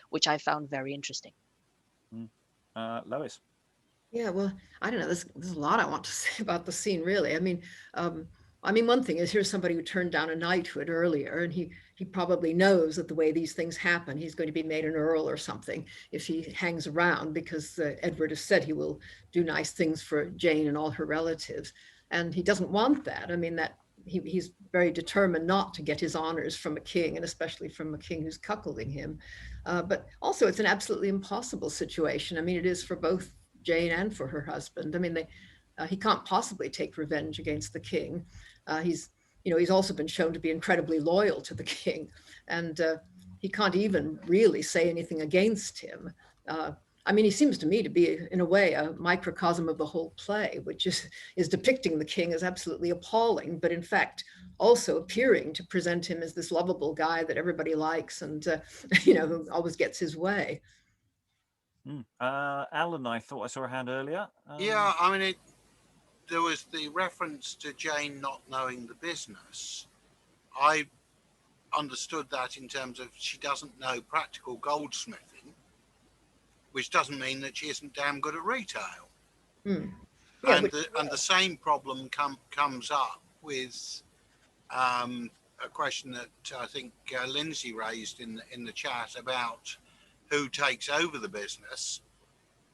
which I found very interesting. Lois. Yeah, well, I don't know. There's a lot I want to say about the scene, really. I mean, one thing is, here's somebody who turned down a knighthood earlier, and he probably knows that the way these things happen, he's going to be made an earl or something if he hangs around, because Edward has said he will do nice things for Jane and all her relatives, and he doesn't want that. I mean, that he's very determined not to get his honors from a king, and especially from a king who's cuckolding him. But also, it's an absolutely impossible situation. I mean, it is for both Jane and for her husband. I mean, he can't possibly take revenge against the king. He's also been shown to be incredibly loyal to the king, and he can't even really say anything against him. I mean, he seems to me to be, in a way, a microcosm of the whole play, which is depicting the king as absolutely appalling, but in fact, also appearing to present him as this lovable guy that everybody likes and, who always gets his way. Alan, I thought I saw a hand earlier. Yeah, I mean, there was the reference to Jane not knowing the business. I understood that in terms of she doesn't know practical goldsmithing, which doesn't mean that she isn't damn good at retail. Yeah, and the same problem comes up with a question that I think Lynsey raised in the chat about who takes over the business.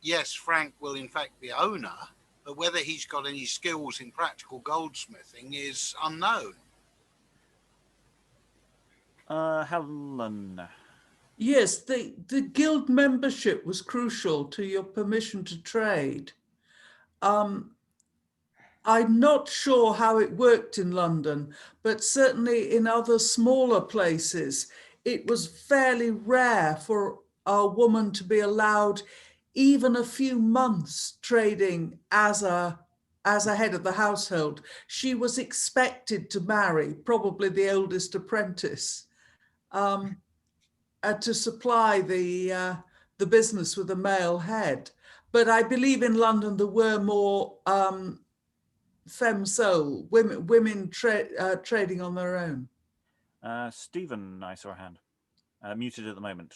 Yes, Frank will in fact be owner, but whether he's got any skills in practical goldsmithing is unknown. Helen. Yes, the guild membership was crucial to your permission to trade. I'm not sure how it worked in London, but certainly in other smaller places, it was fairly rare for a woman to be allowed even a few months trading as a head of the household. She was expected to marry, probably the oldest apprentice, to supply the business with a male head. But I believe in London there were more femme sole, women trading on their own. Stephen, I saw a hand. Muted at the moment.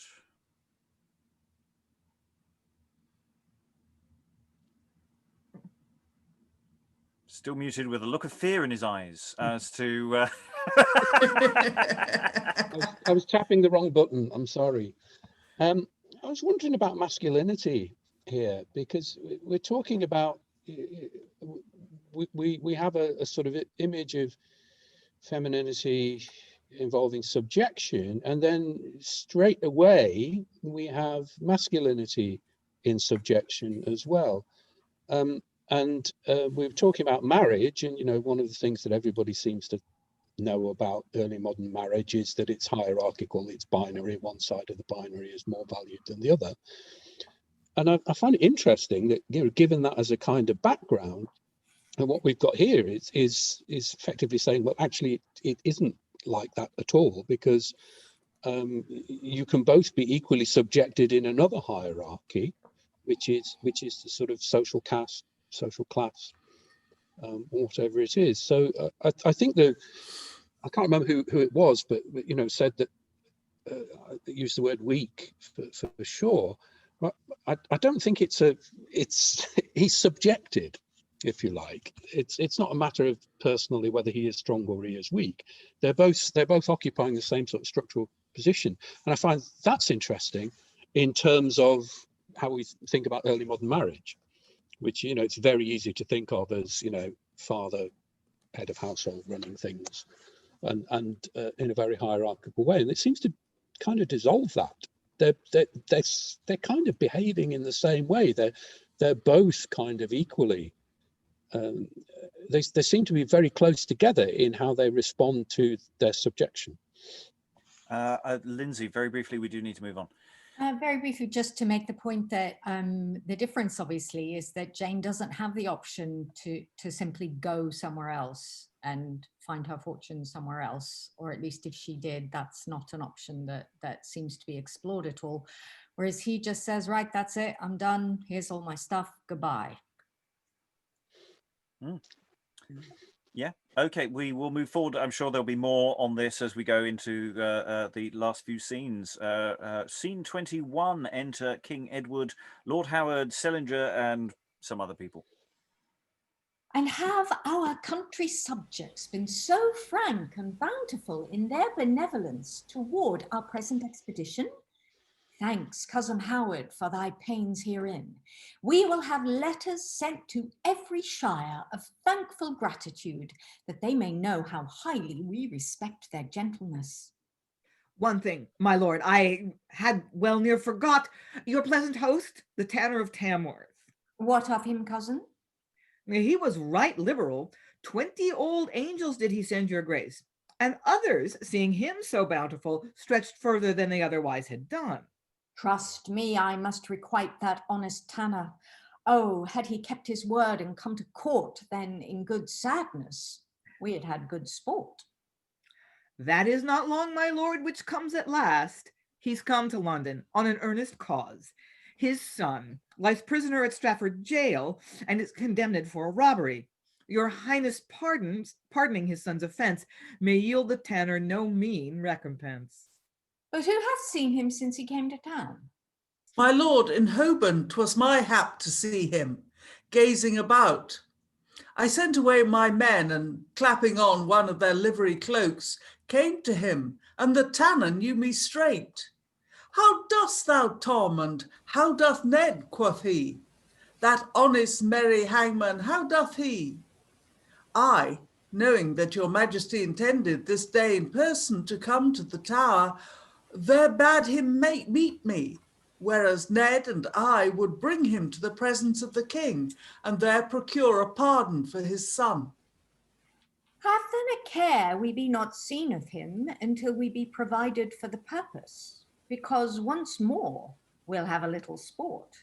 Still muted with a look of fear in his eyes as to... I was tapping the wrong button. I'm sorry. I was wondering about masculinity here, because we're talking about... We have a sort of image of femininity involving subjection, and then straight away we have masculinity in subjection as well. And we were talking about marriage, and one of the things that everybody seems to know about early modern marriage is that it's hierarchical, it's binary. One side of the binary is more valued than the other. And I find it interesting that, given that as a kind of background, and what we've got here is effectively saying, well, actually, it isn't like that at all, because you can both be equally subjected in another hierarchy, which is the sort of social caste, social class whatever it is. So I think that I can't remember who it was, but said that used the word weak for sure. But I don't think it's he's subjected, if you like. It's not a matter of personally whether he is strong or he is weak. They're both occupying the same sort of structural position, and I find that's interesting in terms of how we think about early modern marriage, which it's very easy to think of as father, head of household, running things, and in a very hierarchical way, and it seems to kind of dissolve that. They're kind of behaving in the same way. They're both kind of equally. They seem to be very close together in how they respond to their subjection. Lynsey, very briefly, we do need to move on. Very briefly, just to make the point that the difference, obviously, is that Jane doesn't have the option to simply go somewhere else and find her fortune somewhere else, or at least if she did, that's not an option that seems to be explored at all. Whereas he just says, right, that's it, I'm done, here's all my stuff, goodbye. Yeah, okay, we will move forward. I'm sure there'll be more on this as we go into the last few scenes. Scene 21, enter King Edward, Lord Howard, Sellinger, and some other people. And have our country subjects been so frank and bountiful in their benevolence toward our present expedition? Thanks, cousin Howard, for thy pains herein. We will have letters sent to every shire of thankful gratitude, that they may know how highly we respect their gentleness. One thing, my lord, I had well near forgot your pleasant host, the Tanner of Tamworth. What of him, cousin? He was right liberal. 20 old angels did he send your grace, and others, seeing him so bountiful, stretched further than they otherwise had done. Trust me, I must requite that honest Tanner. Oh, had he kept his word and come to court, then in good sadness we had had good sport. That is not long, my lord, which comes at last. He's come to London on an earnest cause. His son lies prisoner at Stratford jail and is condemned for a robbery. Your highness pardoning his son's offence may yield the tanner no mean recompense. But who hath seen him since he came to town? My lord, in Holborn 'twas my hap to see him, gazing about. I sent away my men, and clapping on one of their livery cloaks, came to him, and the tanner knew me straight. How dost thou, Tom, and how doth Ned, quoth he. That honest merry hangman, how doth he? I, knowing that your majesty intended this day in person to come to the Tower, there bade him meet me, whereas Ned and I would bring him to the presence of the king, and there procure a pardon for his son. Have then a care we be not seen of him until we be provided for the purpose, because once more we'll have a little sport.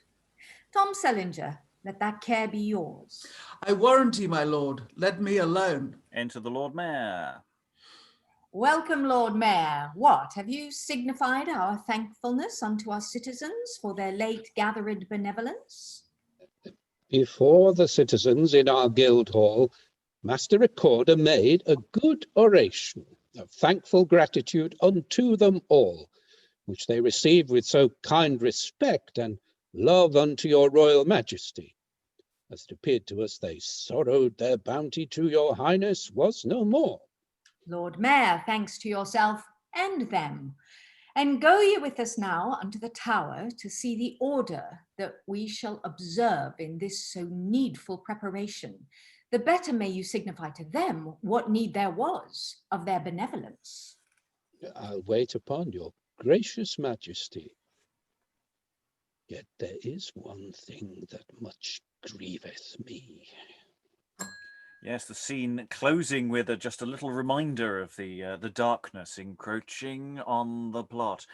Tom Sellinger, let that care be yours. I warrant ye, my lord, let me alone. Enter the Lord Mayor. Welcome, Lord Mayor. What, have you signified our thankfulness unto our citizens for their late gathered benevolence? Before the citizens in our guild hall, Master Recorder made a good oration of thankful gratitude unto them all, which they received with so kind respect and love unto your royal majesty. As it appeared to us, they sorrowed their bounty to your highness was no more. Lord Mayor, thanks to yourself and them. And go ye with us now unto the Tower to see the order that we shall observe in this so needful preparation. The better may you signify to them what need there was of their benevolence. I'll wait upon your gracious majesty. Yet there is one thing that much grieveth me. Yes, the scene closing with just a little reminder of the darkness encroaching on the plot.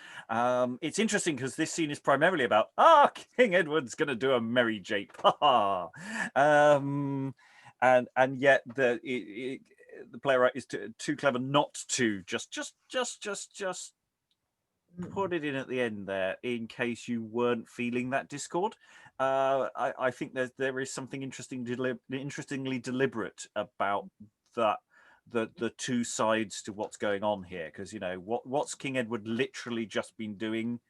It's interesting because this scene is primarily about King Edward's going to do a merry jape, and yet the playwright is too clever not to just put it in at the end there in case you weren't feeling that discord. I think there is something interestingly deliberate about that. The two sides to what's going on here, because what's King Edward literally just been doing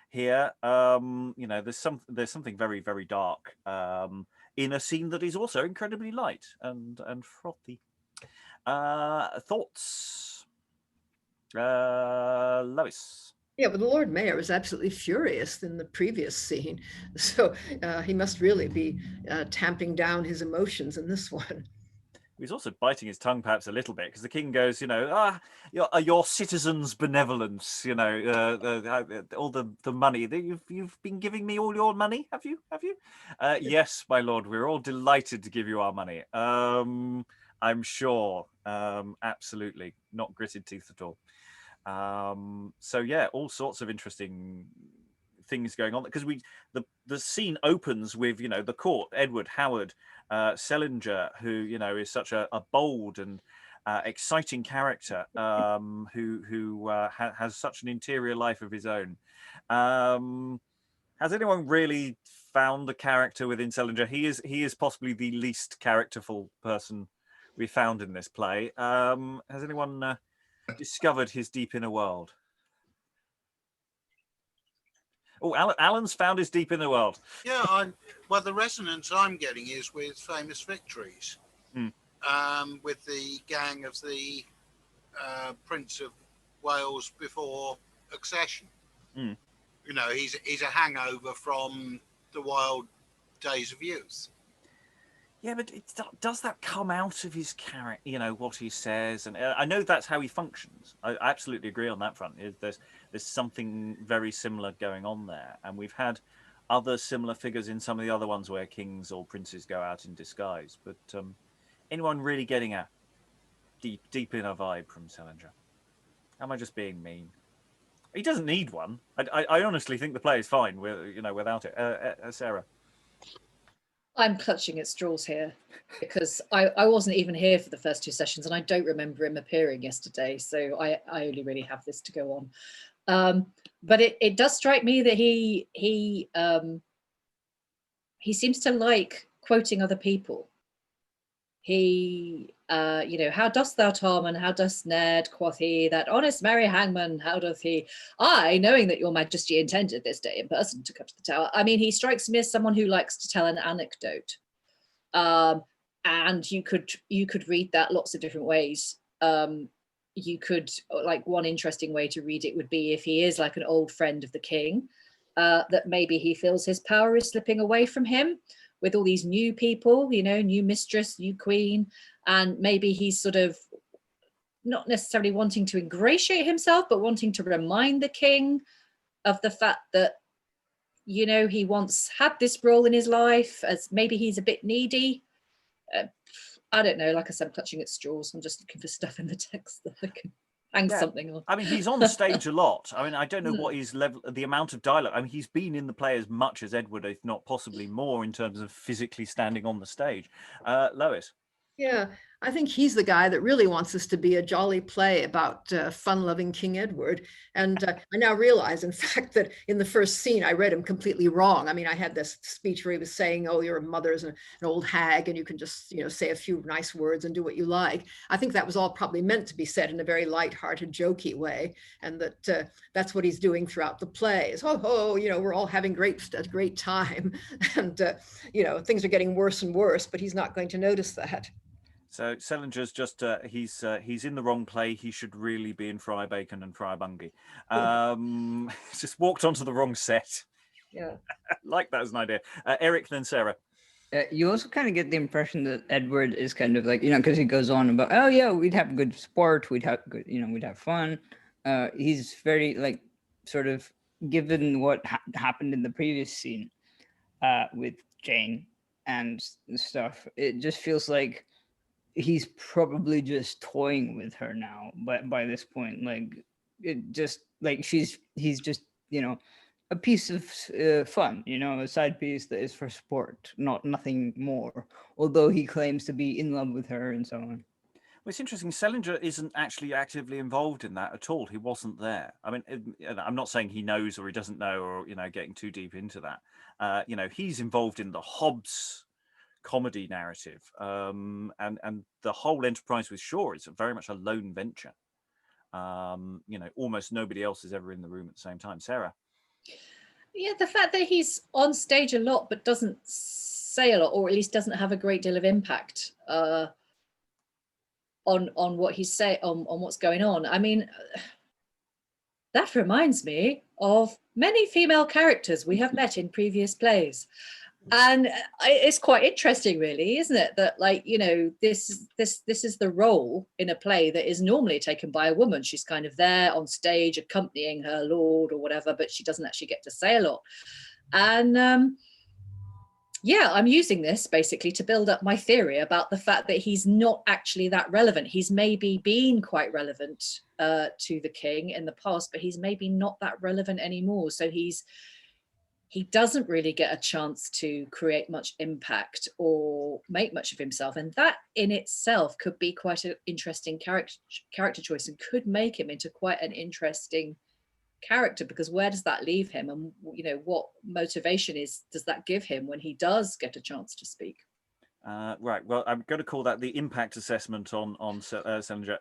here. There's something very, very dark in a scene that is also incredibly light and frothy. Thoughts, Lois? Yeah, but the Lord Mayor was absolutely furious in the previous scene, so he must really be tamping down his emotions in this one. He's also biting his tongue perhaps a little bit, because the king goes, your citizens' benevolence, all the money that you've been giving me, all your money, have you? Yes, my lord, we're all delighted to give you our money. I'm sure, absolutely, not gritted teeth at all. So yeah, all sorts of interesting things going on, because the scene opens with the court, Edward, Howard, Selinger, who is such a bold and exciting character, who has such an interior life of his own. Has anyone really found the character within Selinger? He is possibly the least characterful person we found in this play. Has anyone discovered his deep inner world? Oh, Alan's found his deep inner world. Yeah, well, the resonance I'm getting is with Famous Victories, with the gang of the Prince of Wales before accession. He's a hangover from the wild days of youth. Yeah, but does that come out of his character? What he says, and I know that's how he functions. I absolutely agree on that front. There's something very similar going on there, and we've had other similar figures in some of the other ones where kings or princes go out in disguise. But anyone really getting a deep inner vibe from Selinger? Am I just being mean? He doesn't need one. I honestly think the play is fine without it. Sarah. I'm clutching at straws here because I wasn't even here for the first two sessions, and I don't remember him appearing yesterday, so I only really have this to go on. But it does strike me that he seems to like quoting other people. He, how dost thou, Tom, and how dost Ned, quoth he, that honest merry hangman, how doth he? I, knowing that your majesty intended this day in person to come to the tower. I mean, he strikes me as someone who likes to tell an anecdote. And you could read that lots of different ways. You could, like, one interesting way to read it would be if he is like an old friend of the king, that maybe he feels his power is slipping away from him with all these new people, new mistress, new queen, and maybe he's sort of not necessarily wanting to ingratiate himself, but wanting to remind the king of the fact that, he once had this role in his life, as maybe he's a bit needy. I don't know, like I said, I'm clutching at straws. I'm just looking for stuff in the text that I can hang something on. I mean, he's on stage a lot. I mean, I don't know what his level, the amount of dialogue. I mean, he's been in the play as much as Edward, if not possibly more, in terms of physically standing on the stage. Lois. Yeah, I think he's the guy that really wants this to be a jolly play about fun-loving King Edward. And I now realize, in fact, that in the first scene, I read him completely wrong. I mean, I had this speech where he was saying, oh, your mother's an old hag, and you can just, say a few nice words and do what you like. I think that was all probably meant to be said in a very light-hearted, jokey way. And that that's what he's doing throughout the play is, we're all having a great time. And, things are getting worse and worse, but he's not going to notice that. So Selinger's just, he's in the wrong play. He should really be in Friar Bacon and Friar Bungay. Just walked onto the wrong set. Yeah. Like that as an idea. Eric, then Sarah. You also kind of get the impression that Edward is kind of like, because he goes on about, oh yeah, we'd have good sport, we'd have good, we'd have fun. He's very like, sort of given what happened in the previous scene with Jane and stuff. It just feels like he's probably just toying with her now, but by this point, like it just like he's just a piece of fun, a side piece that is for sport, nothing more. Although he claims to be in love with her and so on. it's interesting. Selinger isn't actually actively involved in that at all. He wasn't there. I mean, I'm not saying he knows or he doesn't know, or getting too deep into that. He's involved in the Hobs comedy narrative, and the whole enterprise with Shaw is very much a lone venture. Almost nobody else is ever in the room at the same time. Sarah. Yeah, the fact that he's on stage a lot but doesn't say a lot, or at least doesn't have a great deal of impact on what he's saying, on what's going on. I mean, that reminds me of many female characters we have met in previous plays. And it's quite interesting, really, isn't it? That, this is the role in a play that is normally taken by a woman. She's kind of there on stage accompanying her lord or whatever, but she doesn't actually get to say a lot. And I'm using this basically to build up my theory about the fact that he's not actually that relevant. He's maybe been quite relevant to the king in the past, but he's maybe not that relevant anymore. So he doesn't really get a chance to create much impact or make much of himself. And that in itself could be quite an interesting character choice and could make him into quite an interesting character, because where does that leave him? And, what motivation does that give him when he does get a chance to speak? Right. Well, I'm going to call that the impact assessment on Selinger.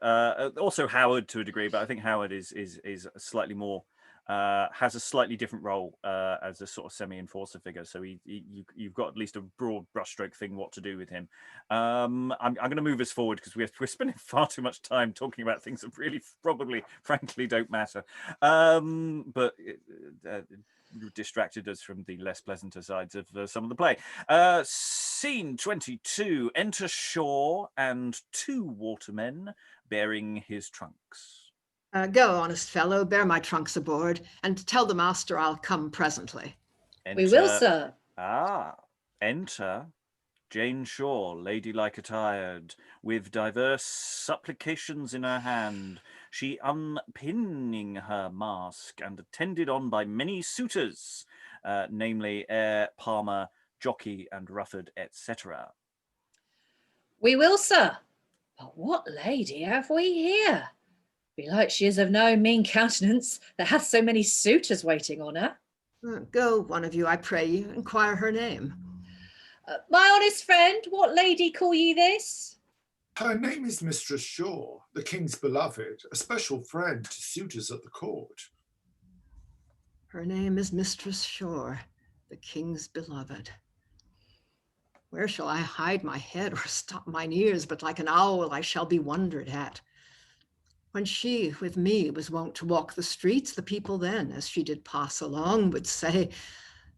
Also Howard to a degree, but I think Howard is slightly more... has a slightly different role as a sort of semi-enforcer figure. So you've got at least a broad brushstroke thing what to do with him. I'm going to move us forward because we're spending far too much time talking about things that really probably, frankly, don't matter. But distracted us from the less pleasanter sides of some of the play. Scene 22, enter Shaw and 2 watermen bearing his trunks. Go, honest fellow, bear my trunks aboard, and tell the master I'll come presently. Enter, we will, sir. Enter Jane Shaw, ladylike attired, with diverse supplications in her hand, she unpinning her mask, and attended on by many suitors, namely Ayre, Palmer, Jockie, and Rufford, etc. We will, sir. But what lady have we here? Belike she is of no mean countenance that hath so many suitors waiting on her. Go, one of you, I pray you, inquire her name. My honest friend, what lady call ye this? Her name is Mistress Shaw, the king's beloved, a special friend to suitors at the court. Her name is Mistress Shaw, the king's beloved. Where shall I hide my head or stop mine ears, but like an owl I shall be wondered at. When she with me was wont to walk the streets, the people then, as she did pass along, would say,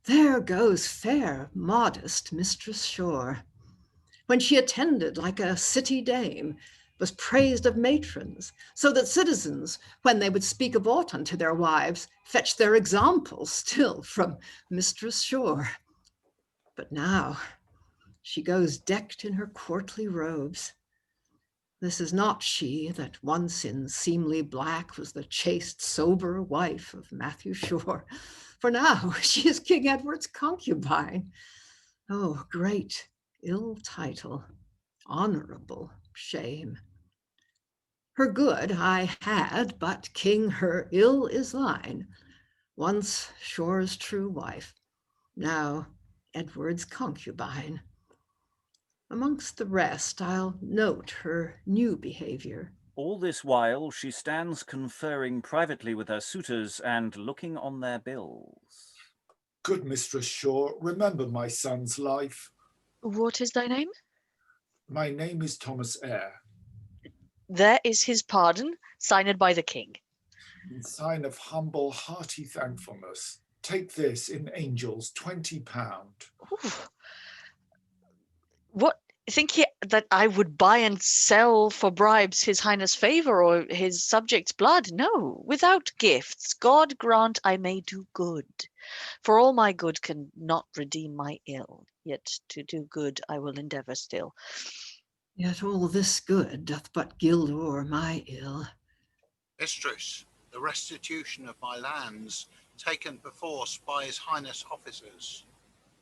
there goes fair, modest Mistress Shaw. When she attended like a city dame, was praised of matrons, so that citizens, when they would speak of aught unto their wives, fetched their examples still from Mistress Shaw. But now she goes decked in her courtly robes. This is not she that once in seemly black was the chaste, sober wife of Matthew Shaw, for now she is King Edward's concubine. Oh, great ill title, honorable shame. Her good I had, but king, her ill is thine. Once Shaw's true wife, now Edward's concubine. Amongst the rest, I'll note her new behavior. All this while she stands conferring privately with her suitors and looking on their bills. Good Mistress Shaw, remember my son's life. What is thy name? My name is Thomas Ayre. There is his pardon, signed by the king. In sign of humble, hearty thankfulness, take this in angels, £20. Ooh. What, think ye that I would buy and sell for bribes his highness' favour or his subjects' blood? No, without gifts, God grant I may do good. For all my good can not redeem my ill, yet to do good I will endeavour still. Yet all this good doth but gild o'er my ill. Mistress, the restitution of my lands, taken perforce by his highness officers.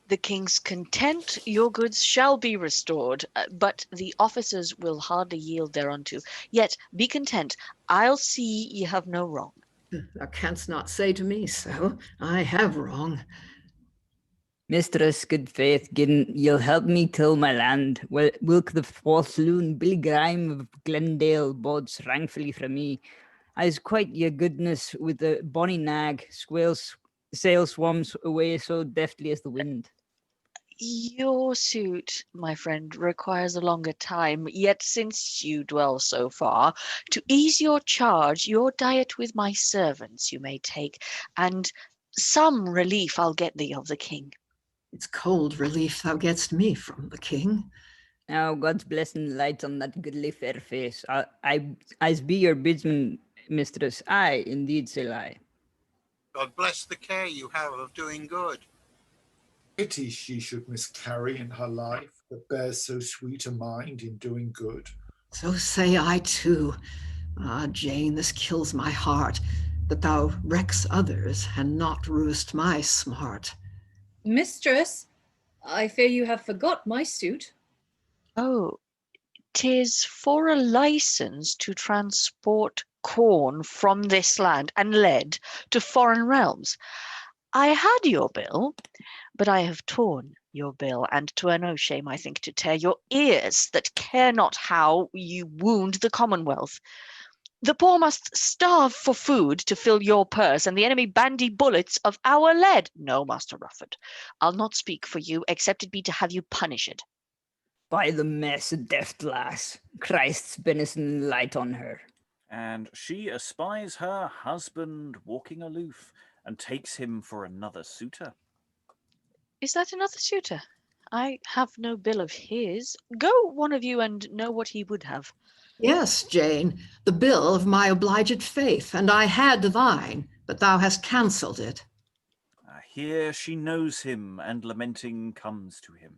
the king's content, your goods shall be restored, but the officers will hardly yield thereunto. Yet be content, I'll see ye have no wrong. Thou canst not say to me so. I have wrong. Mistress, good faith, gin you'll help me till my land. Wilk the false loon, Billy Grime of Glendale, bods wrangfully from me. I's quite your goodness with the bonny nag, sail swams away so deftly as the wind. Your suit, my friend, requires a longer time, yet since you dwell so far, to ease your charge, your diet with my servants you may take, and some relief I'll get thee of the king. It's cold relief thou gett'st me from the king. Now God's blessing light on that goodly fair face. I's be your bidsman, mistress. Aye, indeed say I. God bless the care you have of doing good. Pity she should miscarry in her life, that bears so sweet a mind in doing good. So say I too. Ah, Jane, this kills my heart, that thou wrecks others and not ruest my smart. Mistress, I fear you have forgot my suit. Oh, 'tis for a license to transport corn from this land and lead to foreign realms. I had your bill, but I have torn your bill, and 'twere no shame, I think, to tear your ears that care not how you wound the Commonwealth. The poor must starve for food to fill your purse, and the enemy bandy bullets of our lead. No, Master Rufford, I'll not speak for you, except it be to have you punished. By the mess, deft lass, Christ's benison light on her. And she espies her husband walking aloof, and takes him for another suitor. Is that another suitor? I have no bill of his. Go, one of you, and know what he would have. Yes, Jane, the bill of my obliged faith, and I had thine, but thou hast cancelled it. Here she knows him, and lamenting comes to him.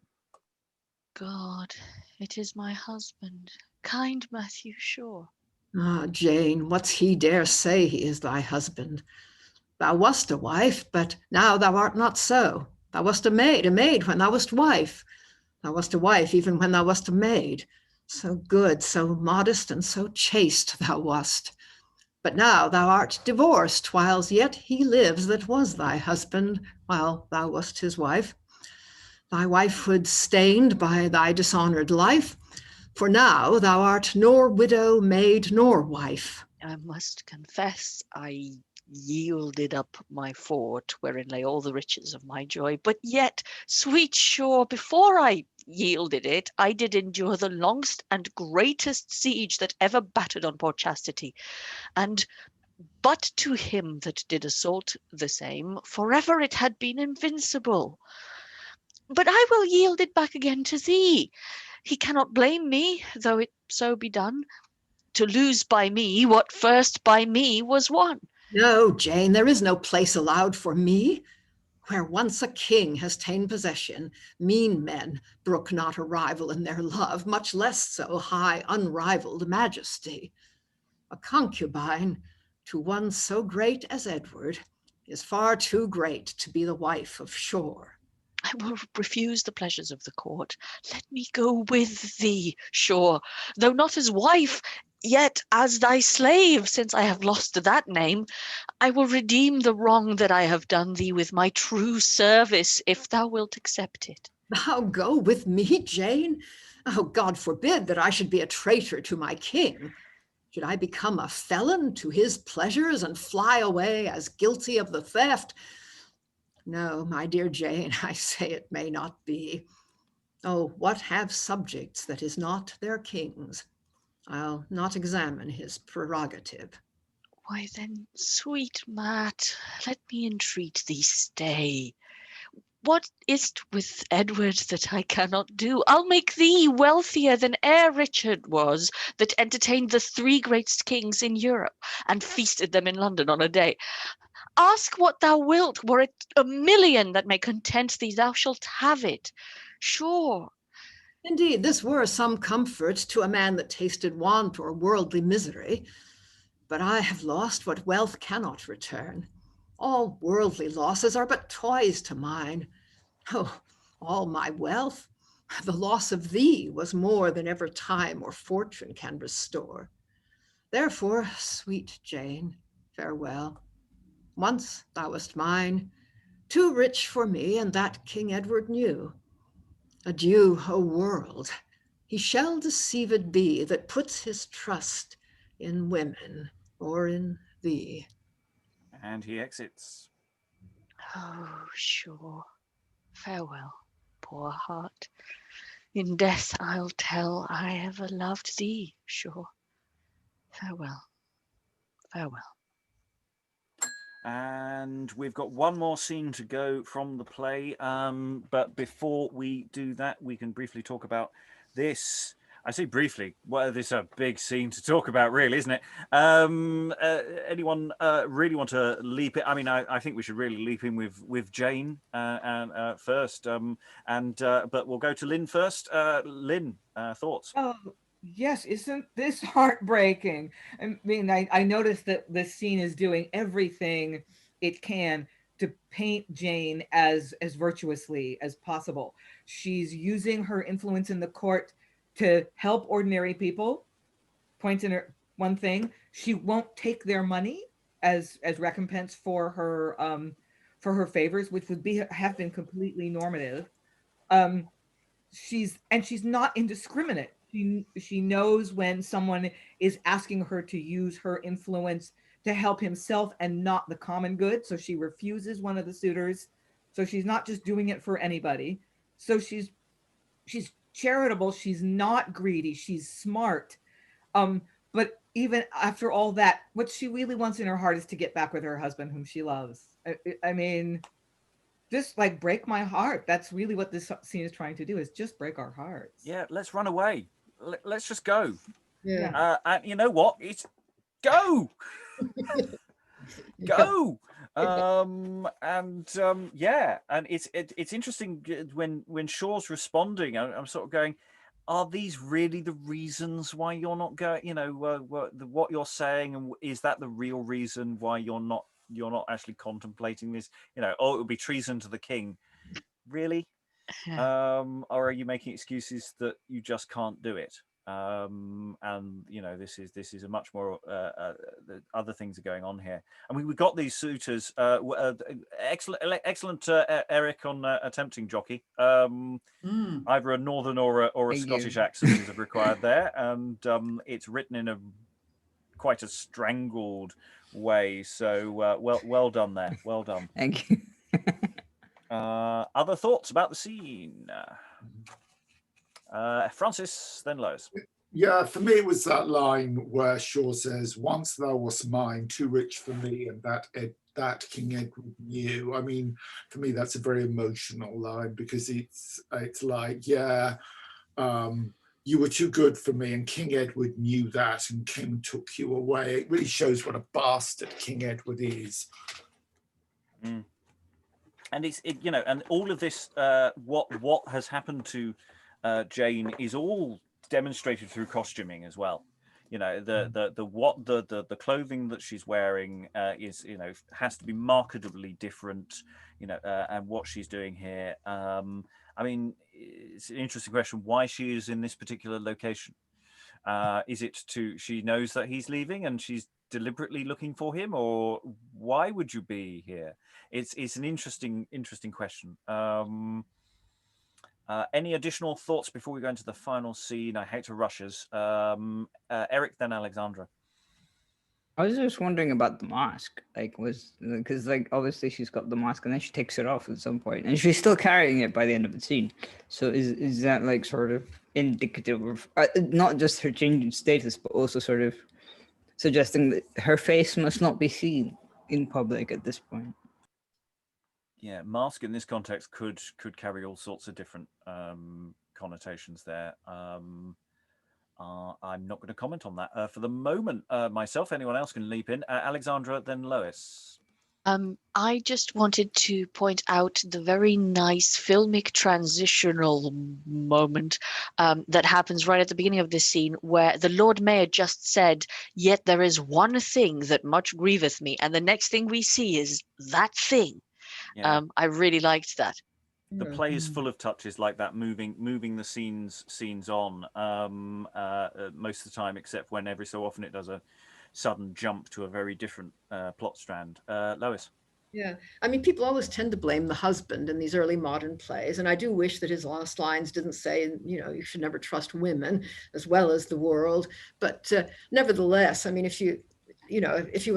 God, it is my husband, kind Matthew Shaw. Ah, Jane, what's he dare say he is thy husband? Thou wast a wife, but now thou art not so. Thou wast a maid when thou wast wife. Thou wast a wife even when thou wast a maid. So good, so modest, and so chaste thou wast. But now thou art divorced, whiles yet he lives that was thy husband, while thou wast his wife. Thy wifehood stained by thy dishonored life, for now thou art nor widow, maid, nor wife. I must confess I yielded up my fort, wherein lay all the riches of my joy. But yet, sweet Shaw, before I yielded it, I did endure the longest and greatest siege that ever battered on poor chastity. And but to him that did assault the same, forever it had been invincible. But I will yield it back again to thee. He cannot blame me, though it so be done, to lose by me what first by me was won. No, Jane, there is no place allowed for me. Where once a king has ta'en possession, mean men brook not a rival in their love, much less so high unrivaled majesty. A concubine to one so great as Edward is far too great to be the wife of Shaw. I will refuse the pleasures of the court. Let me go with thee, Shaw, though not as wife, yet as thy slave, since I have lost that name. I will redeem the wrong that I have done thee with my true service, if thou wilt accept it. Thou go with me, Jane? Oh, God forbid that I should be a traitor to my king. Should I become a felon to his pleasures and fly away as guilty of the theft? No, my dear Jane, I say it may not be. Oh, what have subjects that is not their king's? I'll not examine his prerogative. Why then, sweet Matt, let me entreat thee stay. What is't with Edward that I cannot do? I'll make thee wealthier than e'er Richard was, that entertained the 3 greatest kings in Europe, and feasted them in London on a day. Ask what thou wilt, were it 1,000,000 that may content thee, thou shalt have it. Sure. Indeed, this were some comfort to a man that tasted want or worldly misery. But I have lost what wealth cannot return. All worldly losses are but toys to mine. Oh, all my wealth. The loss of thee was more than ever time or fortune can restore. Therefore, sweet Jane, farewell. Once thou wast mine, too rich for me, and that King Edward knew. Adieu, O world. He shall deceived be that puts his trust in women or in thee. And he exits. Oh, sure. Farewell, poor heart. In death I'll tell I ever loved thee, sure. Farewell, farewell. And we've got one more scene to go from the play. But before we do that, we can briefly talk about this. I say briefly, well, this is a big scene to talk about, really, isn't it? Anyone really want to leap it? I mean, I think we should really leap in with Jane first. But we'll go to Lynn first. Lynn, thoughts? Oh, yes, isn't this heartbreaking? I mean, I noticed that this scene is doing everything it can to paint Jane as virtuously as possible. She's using her influence in the court to help ordinary people. Points in her one thing, she won't take their money as recompense for her favors, which would have been completely normative. She's not indiscriminate. She knows when someone is asking her to use her influence to help himself and not the common good. So she refuses one of the suitors. So she's not just doing it for anybody. So she's charitable. She's not greedy. She's smart. But even after all that, what she really wants in her heart is to get back with her husband, whom she loves. I mean, just like break my heart. That's really what this scene is trying to do, is just break our hearts. Yeah, let's run away. Let's just go. Yeah. And you know what? It's go. Go. Yeah, and it's interesting when Shaw's responding. I'm sort of going, are these really the reasons why you're not going? You know, what you're saying, and is that the real reason why you're not actually contemplating this? You know, oh, it would be treason to the king. Really? Or are you making excuses that you just can't do it? And you know, this is a much more the other things are going on here. I mean, we've got these suitors. Excellent Eric on attempting Jockie. Either a northern or a Scottish accent is required there, and it's written in a quite a strangled way. So well done there. Well done. Thank you. Other thoughts about the scene? Francis, then Lois. Yeah, for me it was that line where Shaw says, "Once thou wast mine, too rich for me, and that King Edward knew." I mean, for me that's a very emotional line, because it's like, yeah, you were too good for me, and King Edward knew that and came and took you away. It really shows what a bastard King Edward is. Mm. And it's you know, and all of this, what has happened to Jane is all demonstrated through costuming as well. You know, the clothing that she's wearing is, you know, has to be markedly different. You know, and what she's doing here. I mean, it's an interesting question why she is in this particular location. Is it she knows that he's leaving and she's deliberately looking for him, or why would you be here? It's an interesting question. Any additional thoughts before we go into the final scene? I hate to rush us. Eric, then Alexandra. I was just wondering about the mask. Like, because like obviously she's got the mask and then she takes it off at some point, and she's still carrying it by the end of the scene. So is that like sort of indicative of not just her changing status, but also sort of suggesting that her face must not be seen in public at this point? Yeah, mask in this context could carry all sorts of different connotations there. I'm not going to comment on that for the moment myself. Anyone else can leap in. Alexandra, then Lois. I just wanted to point out the very nice filmic transitional moment that happens right at the beginning of this scene, where the Lord Mayor just said, "Yet there is one thing that much grieveth me," and the next thing we see is that thing. Yeah. I really liked that. The play is full of touches like that, moving the scenes on most of the time, except when every so often it does a sudden jump to a very different plot strand. Lois. Yeah, I mean, people always tend to blame the husband in these early modern plays, and I do wish that his last lines didn't say, you know, you should never trust women as well as the world. But nevertheless, I mean, if you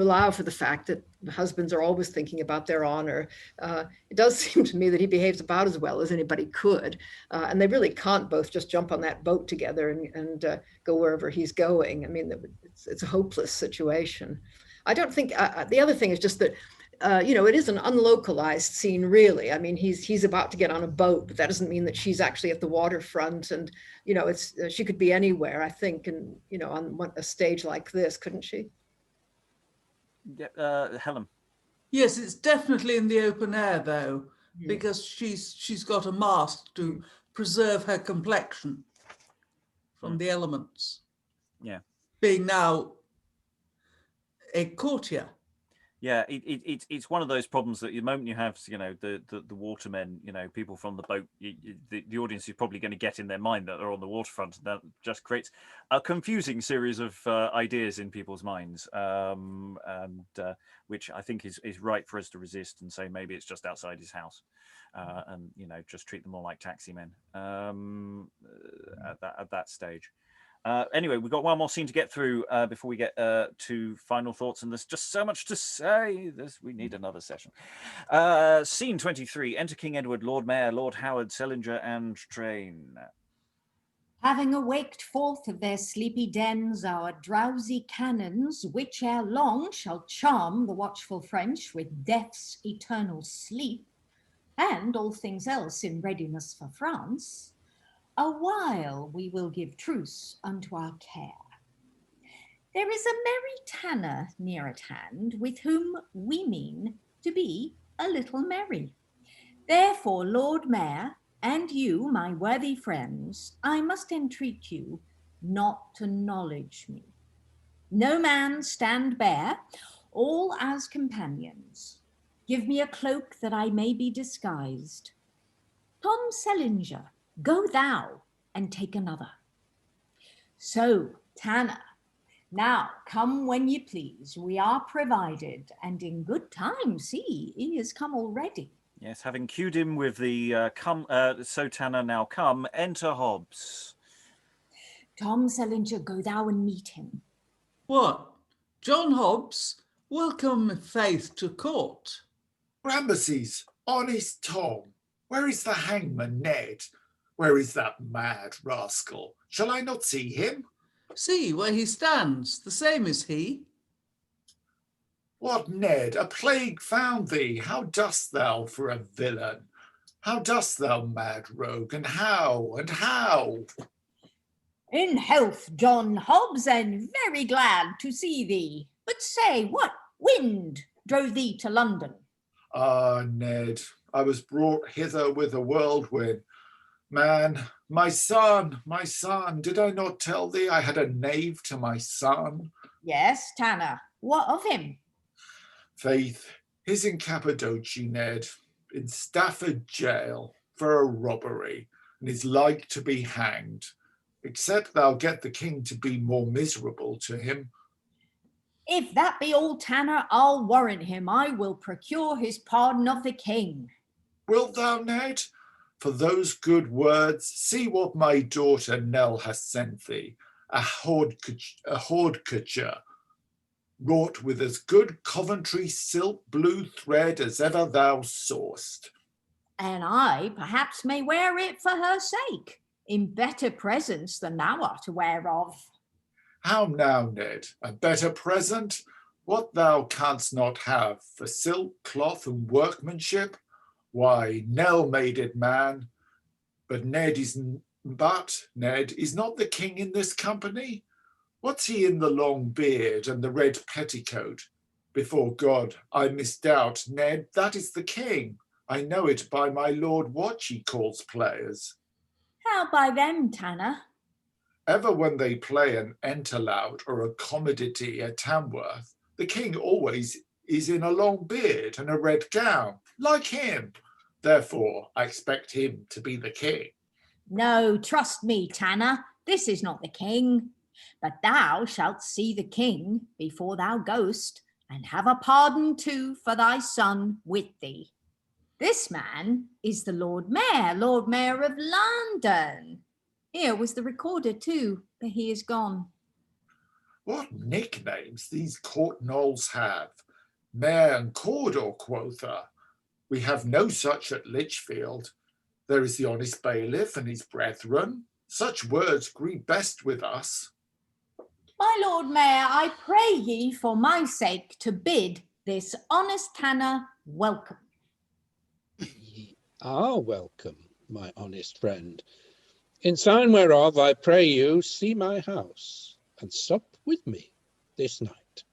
allow for the fact that husbands are always thinking about their honor, it does seem to me that he behaves about as well as anybody could, and they really can't both just jump on that boat together and go wherever he's going. I mean, it's a hopeless situation. I don't think the other thing is just that. It is an unlocalized scene, really. I mean, he's about to get on a boat, but that doesn't mean that she's actually at the waterfront. And, she could be anywhere, I think, and, on a stage like this, couldn't she? Yeah, Helen. Yes, it's definitely in the open air, though, because she's got a mask to preserve her complexion from the elements. Yeah. Being now a courtier. Yeah, it's one of those problems that the moment you have, the watermen, people from the boat, the audience is probably going to get in their mind that they're on the waterfront, and that just creates a confusing series of ideas in people's minds, which I think is right for us to resist and say maybe it's just outside his house, and just treat them all like taxi men at that stage. Anyway, we've got one more scene to get through before we get to final thoughts, and there's just so much to say. We need another session. Scene 23, enter King Edward, Lord Mayor, Lord Howard, Sellinger, and train. Having awaked forth of their sleepy dens our drowsy cannons, which ere long shall charm the watchful French with death's eternal sleep, and all things else in readiness for France, a while we will give truce unto our care. There is a merry tanner near at hand, with whom we mean to be a little merry. Therefore, Lord Mayor, and you, my worthy friends, I must entreat you not to knowledge me. No man stand bare, all as companions. Give me a cloak that I may be disguised. Tom Sellinger, go thou and take another. So, Tanner, now come when ye please. We are provided, and in good time, see, he is come already. Yes, having cued him with the so Tanner, now come, enter Hobs. Tom Sellinger, go thou and meet him. What? John Hobbs, welcome faith to court. Ramesses, honest Tom, where is the hangman Ned? Where is that mad rascal? Shall I not see him? See where he stands, the same as he. What, Ned, a plague found thee? How dost thou for a villain? How dost thou, mad rogue, and how, and how? In health, John Hobbs, and very glad to see thee. But say, what wind drove thee to London? Ah, Ned, I was brought hither with a whirlwind. Man, my son, did I not tell thee I had a knave to my son? Yes, Tanner, what of him? Faith, he's in Cappadocia, Ned, in Stafford jail for a robbery, and is like to be hanged, except thou get the king to be more miserable to him. If that be all, Tanner, I'll warrant him I will procure his pardon of the king. Wilt thou, Ned? For those good words, see what my daughter Nell has sent thee, a hoardkerchief, wrought with as good Coventry silk blue thread as ever thou sawest. And I perhaps may wear it for her sake, in better presence than thou art aware of. How now, Ned, a better present? What thou canst not have for silk, cloth, and workmanship? Why, Nell made it, man. But Ned is not the king in this company? What's he in the long beard and the red petticoat? Before God, I misdoubt, Ned, that is the king. I know it by my Lord Watch he calls players. How by them, Tanner? Ever when they play an enterlout or a commodity at Tamworth, the king always is in a long beard and a red gown, like him. Therefore, I expect him to be the king. No, trust me, Tanner, this is not the king. But thou shalt see the king before thou goest, and have a pardon too for thy son with thee. This man is the Lord Mayor of London. Here was the recorder too, but he is gone. What nicknames these court gnolls have. Mayor and Cawdor, quotha. We have no such at Lichfield. There is the honest bailiff and his brethren. Such words agree best with us. My Lord Mayor, I pray ye for my sake to bid this honest Tanner welcome. Ye are welcome, my honest friend. In sign whereof I pray you see my house, and sup with me this night.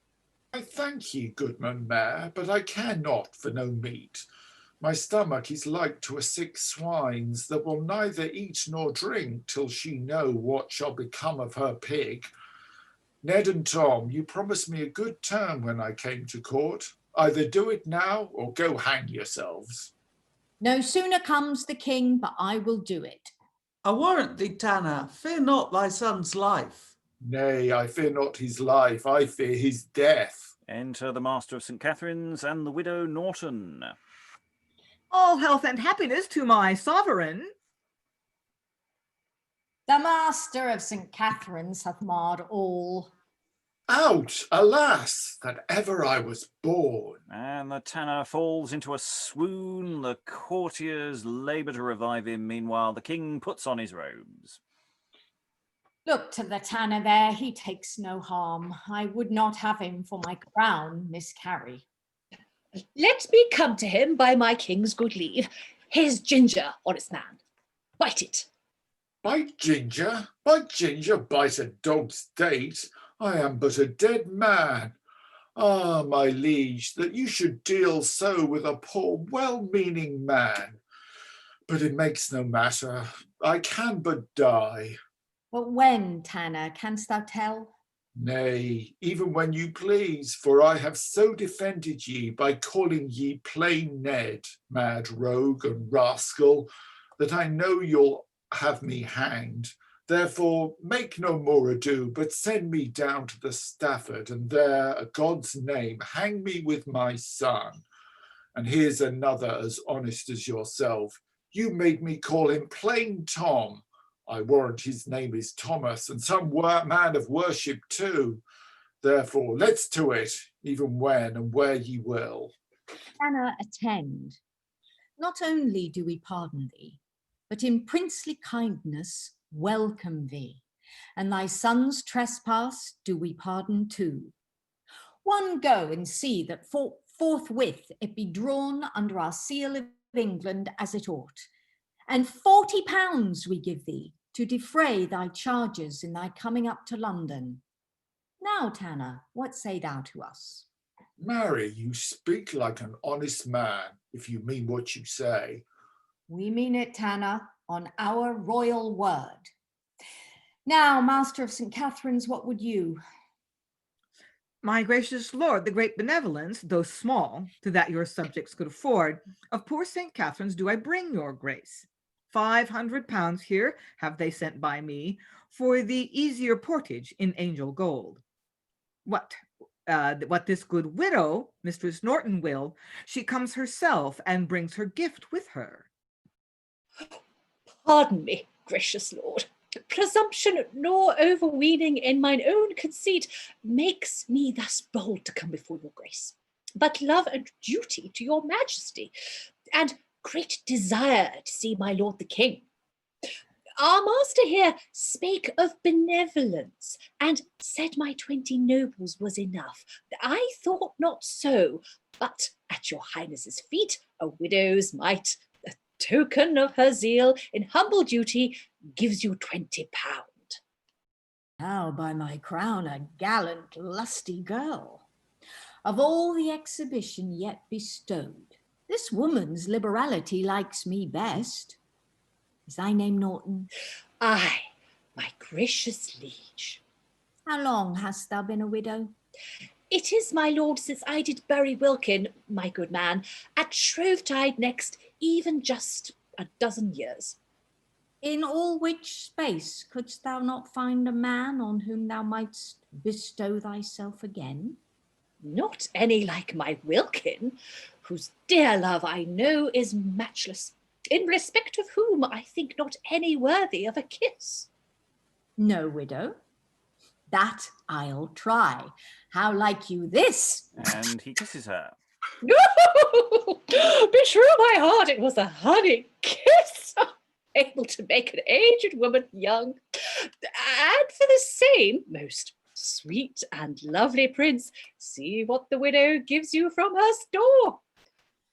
I thank ye, goodman Mayor, but I care not for no meat. My stomach is like to a sick swine's that will neither eat nor drink till she know what shall become of her pig. Ned and Tom, you promised me a good term when I came to court. Either do it now or go hang yourselves. No sooner comes the king, but I will do it. I warrant thee, Tanner, fear not thy son's life. Nay, I fear not his life, I fear his death. Enter the Master of St. Catherine's and the Widow Norton. All health and happiness to my sovereign. The Master of St. Catherine's hath marred all. Out, alas, that ever I was born. And the Tanner falls into a swoon. The courtiers labour to revive him. Meanwhile, the king puts on his robes. Look to the Tanner there, he takes no harm. I would not have him for my crown miscarry. Let me come to him by my king's good leave. Here's ginger, honest man. Bite it. Bite ginger, bite a dog's date. I am but a dead man. Ah, my liege, that you should deal so with a poor, well-meaning man. But it makes no matter. I can but die. But when, Tanner, canst thou tell? Nay, even when you please, for I have so defended ye by calling ye plain Ned, mad rogue and rascal, that I know you'll have me hanged. Therefore, make no more ado, but send me down to the Stafford, and there, a God's name, hang me with my son. And here's another as honest as yourself. You made me call him plain Tom. I warrant his name is Thomas, and some man of worship too. Therefore, let's to it, even when and where ye will. Tanner, attend. Not only do we pardon thee, but in princely kindness welcome thee, and thy son's trespass do we pardon too. One go and see that forthwith it be drawn under our seal of England as it ought, and £40 we give thee to defray thy charges in thy coming up to London. Now, Tanner, what say thou to us? Marry, you speak like an honest man, if you mean what you say. We mean it, Tanner, on our royal word. Now, Master of St. Catherine's, what would you? My gracious lord, the great benevolence, though small, to that your subjects could afford, of poor St. Catherine's do I bring your grace. £500 here have they sent by me for the easier portage in angel gold. What this good widow, Mistress Norton, will, she comes herself and brings her gift with her. Pardon me, gracious lord. Presumption nor overweening in mine own conceit makes me thus bold to come before your grace. But love and duty to your majesty, and great desire to see my lord the king. Our master here spake of benevolence, and said my 20 nobles was enough. I thought not so, but at your highness's feet a widow's mite, a token of her zeal in humble duty, gives you £20. Now, by my crown, a gallant, lusty girl. Of all the exhibition yet bestowed, this woman's liberality likes me best. Is thy name Norton? Aye, my gracious liege. How long hast thou been a widow? It is, my lord, since I did bury Wilkin, my good man, at Shrovetide next even just a dozen years. In all which space couldst thou not find a man on whom thou mightst bestow thyself again? Not any like my Wilkin, whose dear love I know is matchless, in respect of whom I think not any worthy of a kiss. No, widow, that I'll try. How like you this? And he kisses her. Beshrew my heart, it was a honey kiss, able to make an aged woman young. And for the same most sweet and lovely prince, see what the widow gives you from her store.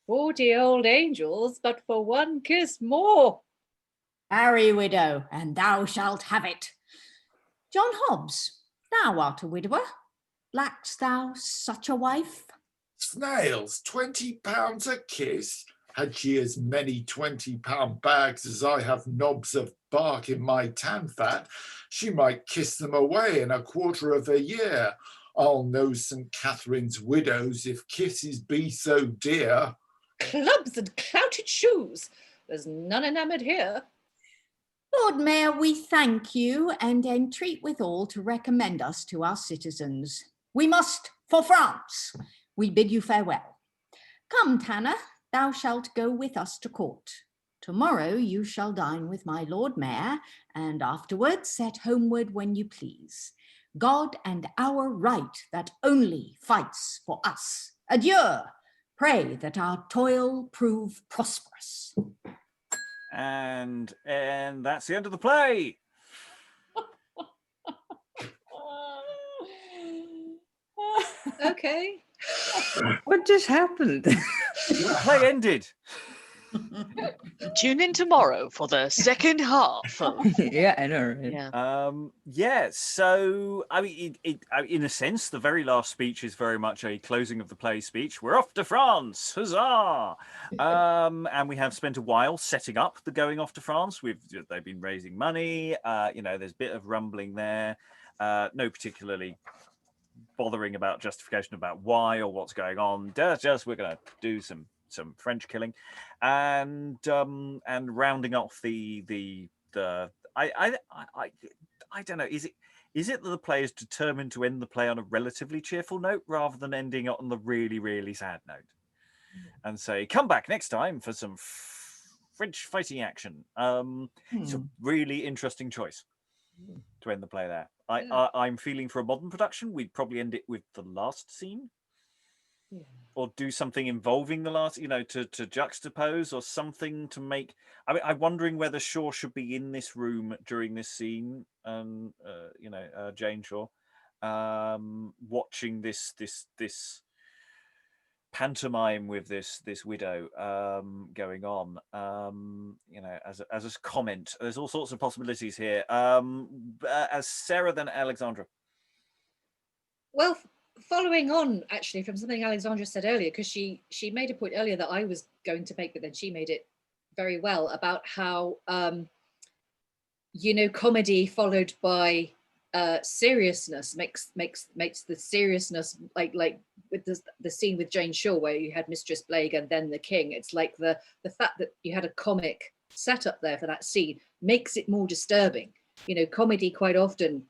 40 old angels, but for one kiss more. Marry, widow, and thou shalt have it. John Hobbs, thou art a widower. Lackst thou such a wife? Snails, £20 a kiss? Had she as many £20 bags as I have knobs of bark in my tan fat, she might kiss them away in a quarter of a year. I'll know St. Catherine's widows if kisses be so dear. Clubs and clouted shoes, there's none enamoured here. Lord Mayor, we thank you and entreat withal to recommend us to our citizens. We must for France. We bid you farewell. Come, Tanner, thou shalt go with us to court. Tomorrow you shall dine with my Lord Mayor, and afterwards set homeward when you please. God and our right that only fights for us. Adieu. Pray that our toil prove prosperous. And that's the end of the play. Okay. What just happened? The play ended. Tune in tomorrow for the second half. Yeah, I know. Right? Yeah. So I mean, in a sense, the very last speech is very much a closing of the play speech. We're off to France, huzzah! And we have spent a while setting up the going off to France. They've been raising money. There's a bit of rumbling there. No particularly bothering about justification about why or what's going on. Just we're going to do some French killing, and rounding off the I don't know. Is it that the player is determined to end the play on a relatively cheerful note rather than ending it on the really, really sad note, and say come back next time for some French fighting action? It's a really interesting choice to end the play there. I'm feeling for a modern production, we'd probably end it with the last scene. Yeah. Or do something involving the last, to juxtapose or something to make. I mean, I'm wondering whether Shaw should be in this room during this scene, and Jane Shaw, watching this pantomime with this widow going on. As a comment. There's all sorts of possibilities here. As Sarah, then Alexandra. Well, following on actually from something Alexandra said earlier, because she made a point earlier that I was going to make, but then she made it very well about how comedy followed by seriousness makes the seriousness like with the scene with Jane Shaw where you had Mistress Blague and then the King. It's like the fact that you had a comic set up there for that scene makes it more disturbing. Comedy quite often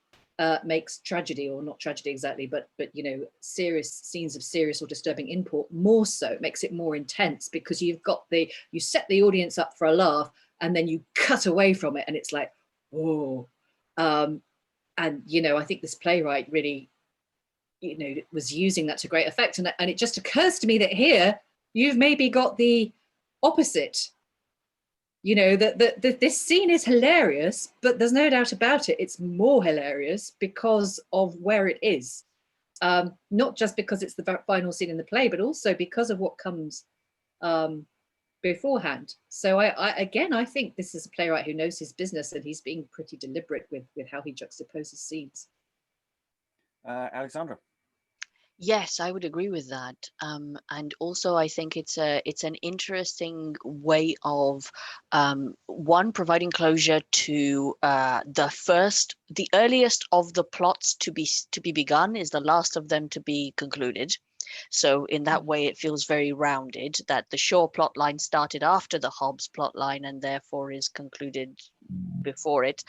makes tragedy, or not tragedy exactly, but serious scenes of serious or disturbing import more so. It makes it more intense because you set the audience up for a laugh and then you cut away from it and it's like, oh. And I think this playwright really was using that to great effect, and it just occurs to me that here you've maybe got the opposite. That this scene is hilarious, but there's no doubt about it, it's more hilarious because of where it is. Not just because it's the final scene in the play, but also because of what comes beforehand. So I think this is a playwright who knows his business, and he's being pretty deliberate with how he juxtaposes scenes. Alexandra. Yes, I would agree with that. And also, I think it's an interesting way of providing closure to the earliest of the plots to be begun is the last of them to be concluded. So in that way, it feels very rounded, that the Shaw plotline started after the Hobbs plotline and therefore is concluded before it.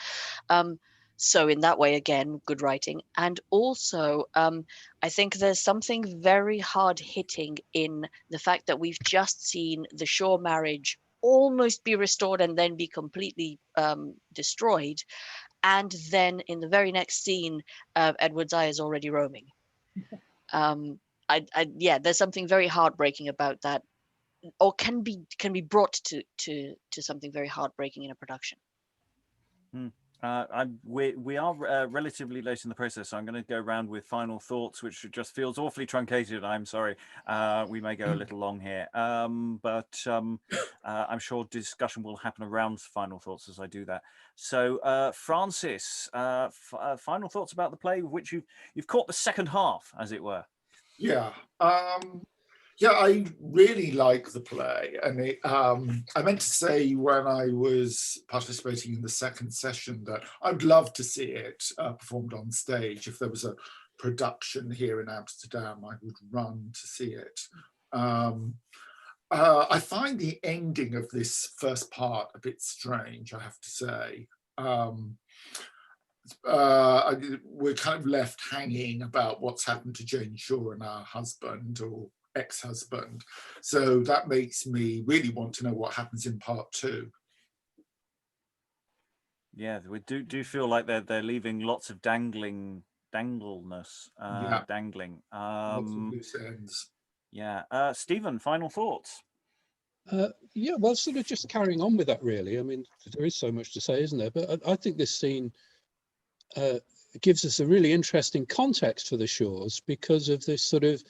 So in that way, again, good writing. And also, I think there's something very hard-hitting in the fact that we've just seen the Shaw marriage almost be restored and then be completely destroyed. And then in the very next scene, Edward's eye is already roaming. Yeah, there's something very heartbreaking about that, or can be brought to something very heartbreaking in a production. We are relatively late in the process, so I'm going to go around with final thoughts, which just feels awfully truncated. I'm sorry. We may go a little long here, but I'm sure discussion will happen around final thoughts as I do that. So, Francis, final thoughts about the play, which you've caught the second half, as it were. Yeah. Yeah, I really like the play, and I meant to say when I was participating in the second session that I'd love to see it performed on stage. If there was a production here in Amsterdam, I would run to see it. I find the ending of this first part a bit strange, I have to say. We're kind of left hanging about what's happened to Jane Shaw and her husband, or ex-husband, so that makes me really want to know what happens in part 2. Yeah, we do feel like they're leaving lots of dangling. Lots of loose ends. Yeah, Stephen, final thoughts. Yeah, well, sort of just carrying on with that, really. I mean, there is so much to say, isn't there? But I think this scene gives us a really interesting context for the Shaws because of this sort of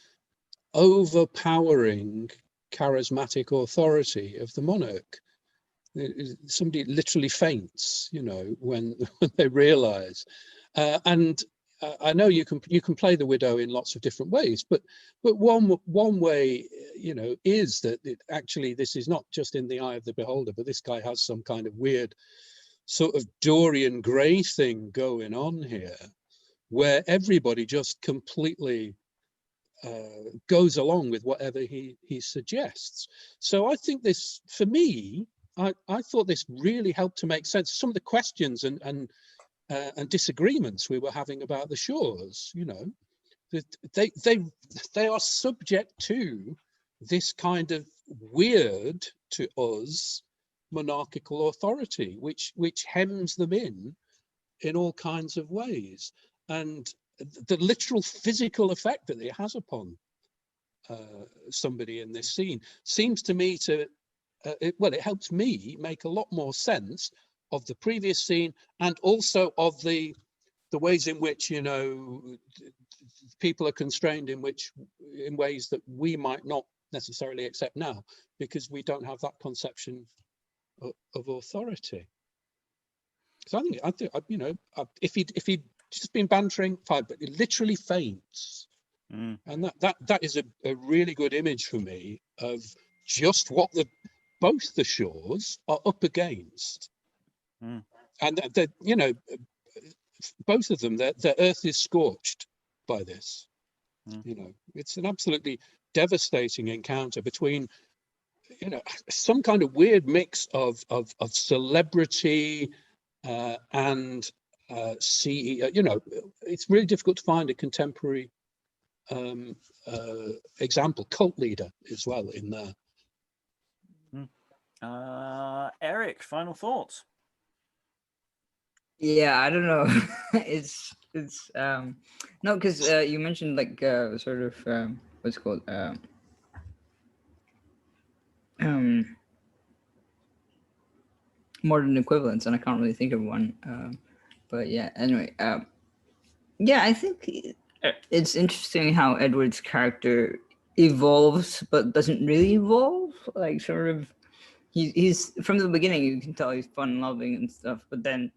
overpowering charismatic authority of the monarch. Somebody literally faints, you know, when they realize. And I know you can play the widow in lots of different ways, but one way, you know, is that actually this is not just in the eye of the beholder, but this guy has some kind of weird sort of Dorian Gray thing going on here, where everybody just completely goes along with whatever he suggests. So I think this, for me, I thought this really helped to make sense of some of the questions and disagreements we were having about the Shaws. You know, they are subject to this kind of weird, to us, monarchical authority, which hems them in all kinds of ways. And the literal physical effect that it has upon somebody in this scene seems to me to, it helps me make a lot more sense of the previous scene, and also of the ways in which, you know, people are constrained in ways that we might not necessarily accept now, because we don't have that conception of authority. So I think you know, if he'd just been bantering, fine, but it literally faints. And that is a really good image for me of just what both the Shaws are up against. And you know, both of them, their earth is scorched by this. You know, it's an absolutely devastating encounter between, you know, some kind of weird mix of celebrity and CEO. You know, it's really difficult to find a contemporary example, cult leader as well in there. Eric, final thoughts. Yeah, I don't know. it's no, because you mentioned like sort of what's it called modern equivalents, and I can't really think of one. But yeah, anyway, yeah, I think it's interesting how Edward's character evolves, but doesn't really evolve. Like, sort of, he's from the beginning, you can tell he's fun-loving and stuff, but then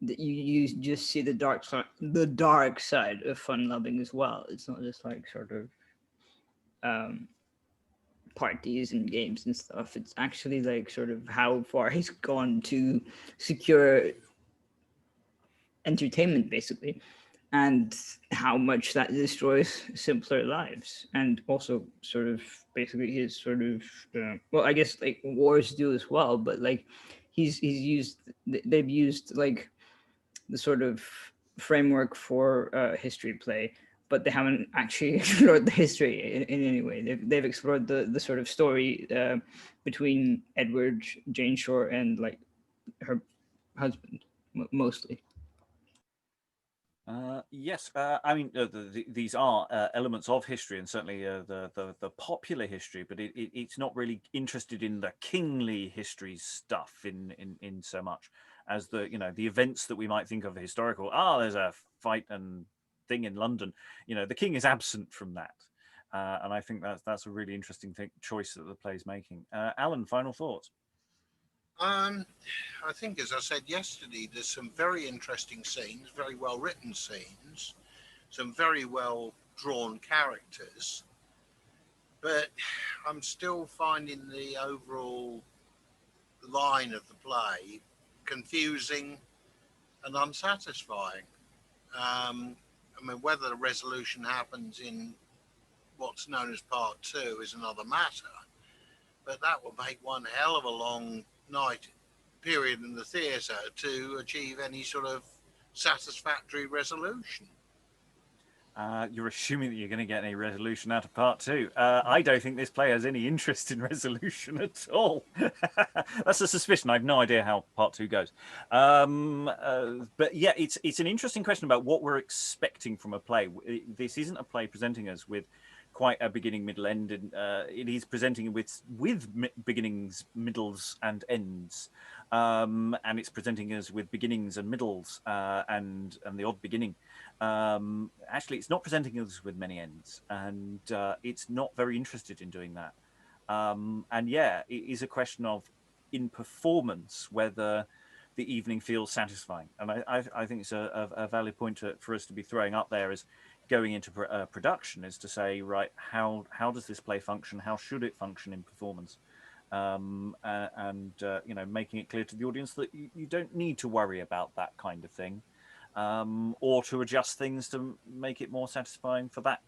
you just see the dark side of fun-loving as well. It's not just like sort of parties and games and stuff. It's actually like sort of how far he's gone to secure entertainment, basically. and how much that destroys simpler lives, and also sort of basically his sort of well, I guess like wars do as well, but like they've used like the sort of framework for history play, but they haven't actually explored the history in any way. They've explored the sort of story between Edward, Jane Shore, and like her husband mostly. Yes, I mean these are elements of history, and certainly the popular history, but it's not really interested in the kingly history stuff in so much as the the events that we might think of historical. There's a fight and thing in London. The king is absent from that, and I think that's a really interesting choice that the play's making. Alan, final thoughts? I think, as I said yesterday, there's some very interesting scenes, very well written scenes, some very well drawn characters, but I'm still finding the overall line of the play confusing and unsatisfying. I mean, whether the resolution happens in what's known as part 2 is another matter, but that will make one hell of a long night period in the theatre to achieve any sort of satisfactory resolution. You're assuming that you're going to get any resolution out of part 2. I don't think this play has any interest in resolution at all. That's a suspicion. I have no idea how part 2 goes. But yeah, it's an interesting question about what we're expecting from a play. This isn't a play presenting us with quite a beginning, middle, end, and it is presenting with beginnings, middles, and ends, and it's presenting us with beginnings and middles and the odd beginning. Actually, it's not presenting us with many ends, and it's not very interested in doing that. And yeah, it is a question of, in performance, whether the evening feels satisfying. And I think it's a valid point for us to be throwing up there as going into production, is to say, right, how does this play function? How should it function in performance? And making it clear to the audience that you don't need to worry about that kind of thing, or to adjust things to make it more satisfying for that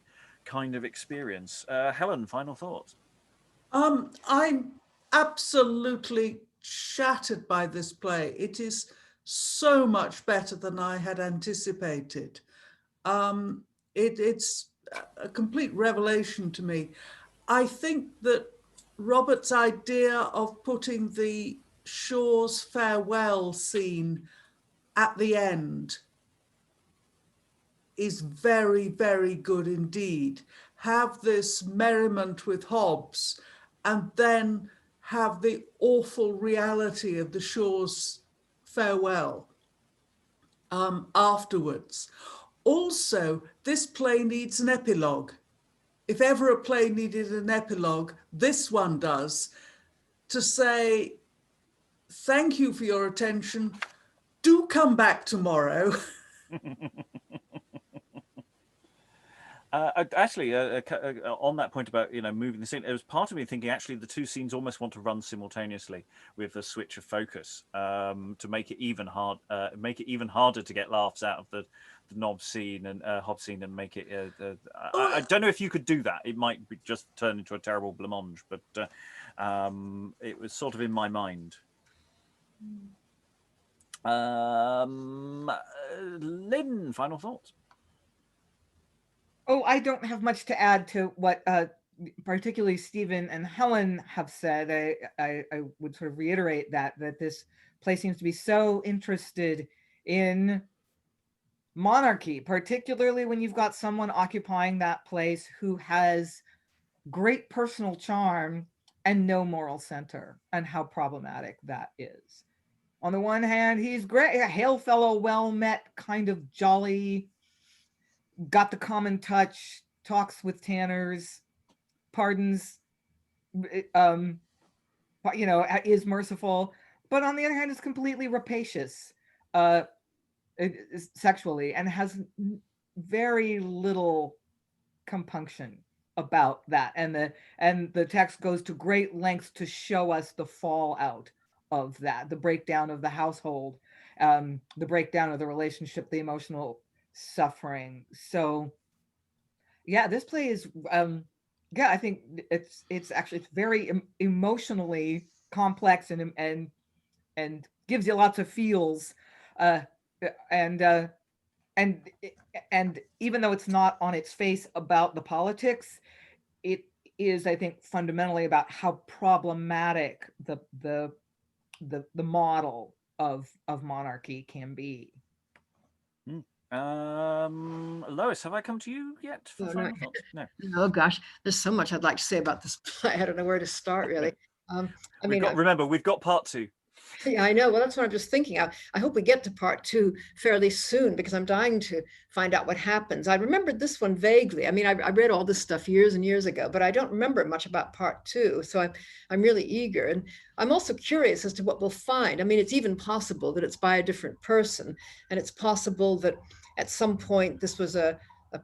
kind of experience. Helen, final thoughts? I'm absolutely shattered by this play. It is so much better than I had anticipated. It's a complete revelation to me. I think that Robert's idea of putting the Shore's farewell scene at the end is very, very good indeed. Have this merriment with Hobs, and then have the awful reality of the Shore's farewell afterwards. Also, this play needs an epilogue. If ever a play needed an epilogue, this one does, to say, thank you for your attention. Do come back tomorrow. Actually, on that point about moving the scene, it was part of me thinking actually the two scenes almost want to run simultaneously with a switch of focus to make it even harder to get laughs out of the knob scene and Hob scene, and make it. I don't know if you could do that. It might be just turn into a terrible blancmange, but it was sort of in my mind. Lynn, final thoughts? Oh, I don't have much to add to what particularly Stephen and Helen have said. I would sort of reiterate that this play seems to be so interested in monarchy, particularly when you've got someone occupying that place who has great personal charm and no moral center, and how problematic that is. On the one hand, he's great, a hail fellow, well met, kind of jolly, got the common touch, talks with tanners, pardons, is merciful, but on the other hand is completely rapacious sexually, and has very little compunction about that. And the text goes to great lengths to show us the fallout of that, the breakdown of the household, the breakdown of the relationship, the emotional suffering. So yeah, this play is yeah, I think it's very emotionally complex and gives you lots of feels, and and even though it's not on its face about the politics, it is, I think, fundamentally about how problematic the model of monarchy can be. Lois, have I come to you yet for No, final not thoughts? No. Oh gosh, there's so much I'd like to say about this play. I don't know where to start really. I mean, Remember, we've got part 2. yeah, I know. Well, that's what I'm just thinking. I hope we get to part 2 fairly soon because I'm dying to find out what happens. I remembered this one vaguely. I mean, I read all this stuff years and years ago, but I don't remember much about part 2. So I'm really eager. And I'm also curious as to what we'll find. I mean, it's even possible that it's by a different person. And it's possible that at some point this was a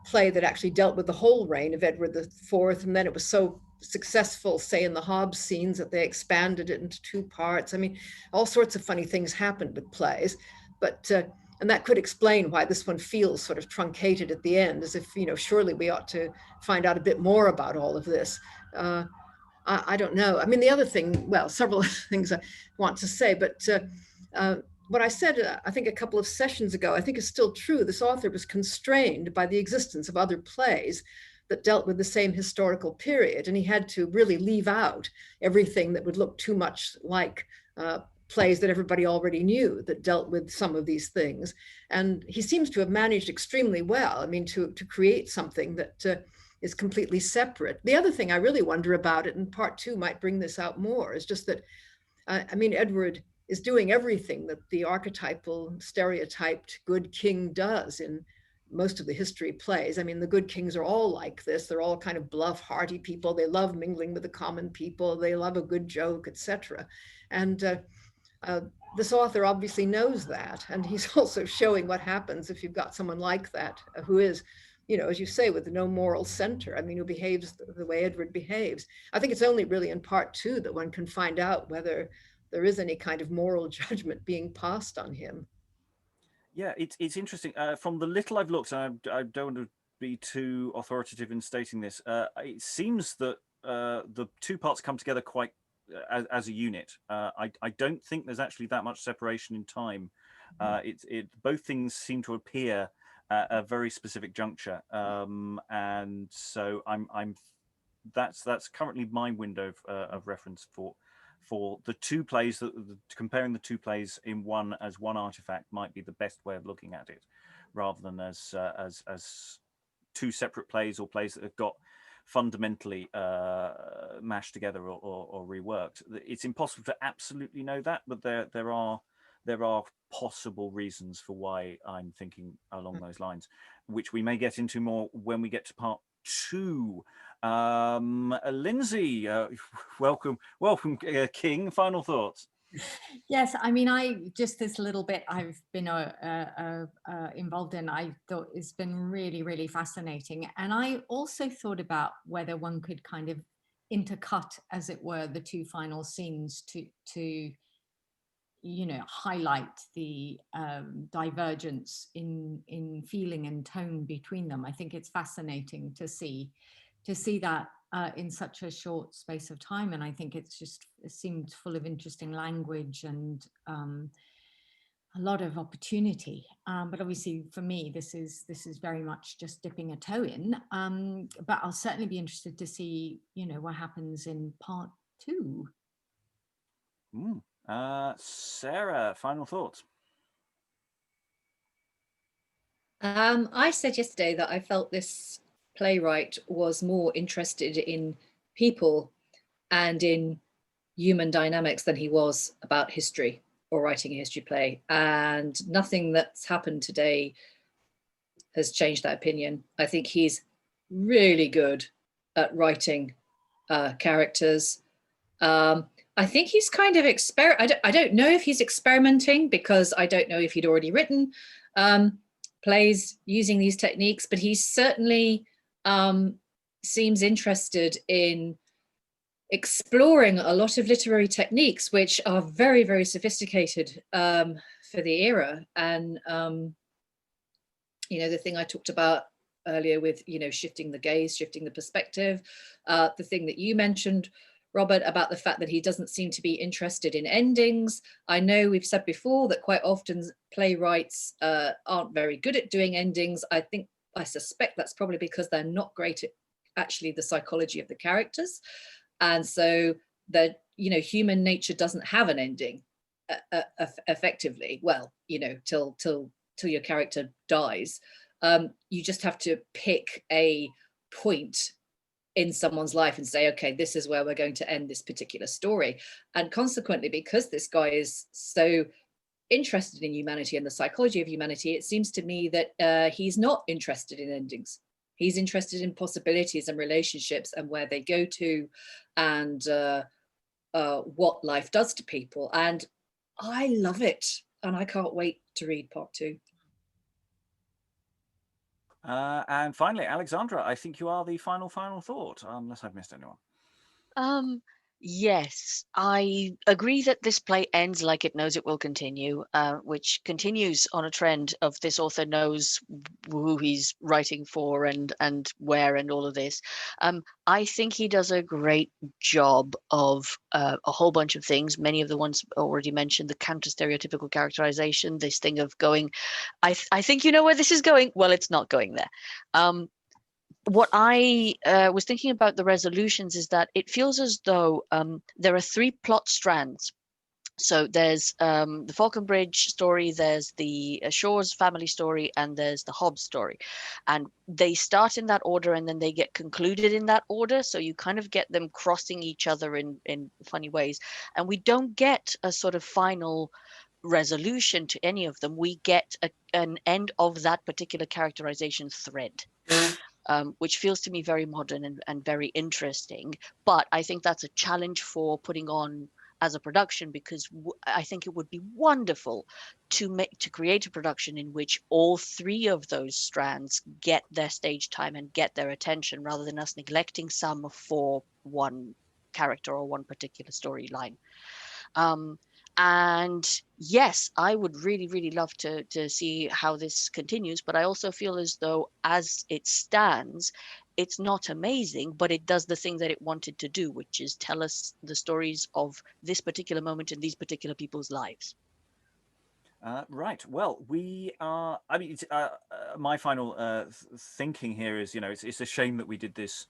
play that actually dealt with the whole reign of Edward IV. And then it was so successful, say in the Hobs scenes, that they expanded it into 2 parts. I mean, all sorts of funny things happened with plays, but and that could explain why this one feels sort of truncated at the end, as if, you know, surely we ought to find out a bit more about all of this. I don't know. I mean, the other thing, well, several things I want to say, but what I said, I think a couple of sessions ago, I think is still true. This author was constrained by the existence of other plays that dealt with the same historical period. And he had to really leave out everything that would look too much like plays that everybody already knew that dealt with some of these things. And he seems to have managed extremely well, I mean, to create something that is completely separate. The other thing I really wonder about it, and part 2 might bring this out more, is just that, I mean, Edward is doing everything that the archetypal, stereotyped good king does in most of the history plays. I mean, the good kings are all like this. They're all kind of bluff, hearty people. They love mingling with the common people. They love a good joke, etc. And this author obviously knows that. And he's also showing what happens if you've got someone like that, who is, you know, as you say, with no moral center. I mean, who behaves the way Edward behaves. I think it's only really in part 2 that one can find out whether there is any kind of moral judgment being passed on him. Yeah, it's interesting. From the little I've looked, and I don't want to be too authoritative in stating this, it seems that the 2 parts come together quite as a unit. I don't think there's actually that much separation in time. Both things seem to appear at a very specific juncture, and so that's currently my window of reference for the 2 plays. Comparing the 2 plays in one as one artifact might be the best way of looking at it, rather than as 2 separate plays, or plays that have got fundamentally mashed together or reworked. It's impossible to absolutely know that, but there are possible reasons for why I'm thinking along those lines, which we may get into more when we get to part 2. Lynsey, welcome, King. Final thoughts? Yes, I mean, just this little bit I've been involved in, I thought it's been really, really fascinating. And I also thought about whether one could kind of intercut, as it were, the 2 final scenes to you know, highlight the divergence in feeling and tone between them. I think it's fascinating to see that in such a short space of time, and I think it seemed full of interesting language and a lot of opportunity. But obviously, for me, this is very much just dipping a toe in. But I'll certainly be interested to see, you know, what happens in part 2. Sarah, final thoughts? I said yesterday that I felt this playwright was more interested in people and in human dynamics than he was about history or writing a history play. And nothing that's happened today has changed that opinion. I think he's really good at writing characters. I think he's kind of I don't know if he's experimenting, because I don't know if he'd already written plays using these techniques, but he certainly seems interested in exploring a lot of literary techniques, which are very, very sophisticated for the era. And You know, the thing I talked about earlier with, you know, shifting the gaze, shifting the perspective, the thing that you mentioned, Robert, about the fact that he doesn't seem to be interested in endings. I know we've said before that quite often playwrights aren't very good at doing endings. I suspect that's probably because they're not great at actually the psychology of the characters. And so that, you know, human nature doesn't have an ending effectively. Well, you know, till your character dies. You just have to pick a point in someone's life and say, okay, this is where we're going to end this particular story. And consequently, because this guy is so interested in humanity and the psychology of humanity, it seems to me that he's not interested in endings. He's interested in possibilities and relationships and where they go to, and what life does to people. And I love it. And I can't wait to read part 2. And finally, Alexandra, I think you are the final thought, unless I've missed anyone. Yes, I agree that this play ends like it knows it will continue, which continues on a trend of this author knows who he's writing for and where and all of this. I think he does a great job of a whole bunch of things, many of the ones already mentioned, the counter-stereotypical characterization, this thing of going, I think you know where this is going. Well, it's not going there. What I was thinking about the resolutions is that it feels as though there are 3 plot strands. So there's the Falconbridge story, there's the Shores family story, and there's the Hobs story. And they start in that order and then they get concluded in that order. So you kind of get them crossing each other in funny ways. And we don't get a sort of final resolution to any of them. We get an end of that particular characterization thread. Which feels to me very modern and very interesting. But I think that's a challenge for putting on as a production, because I think it would be wonderful to create a production in which all 3 of those strands get their stage time and get their attention, rather than us neglecting some for one character or one particular storyline. And yes, I would really, really love to see how this continues, but I also feel as though as it stands, it's not amazing, but it does the thing that it wanted to do, which is tell us the stories of this particular moment in these particular people's lives. Right. Well, we are. I mean, my final thinking here is, you know, it's a shame that we did this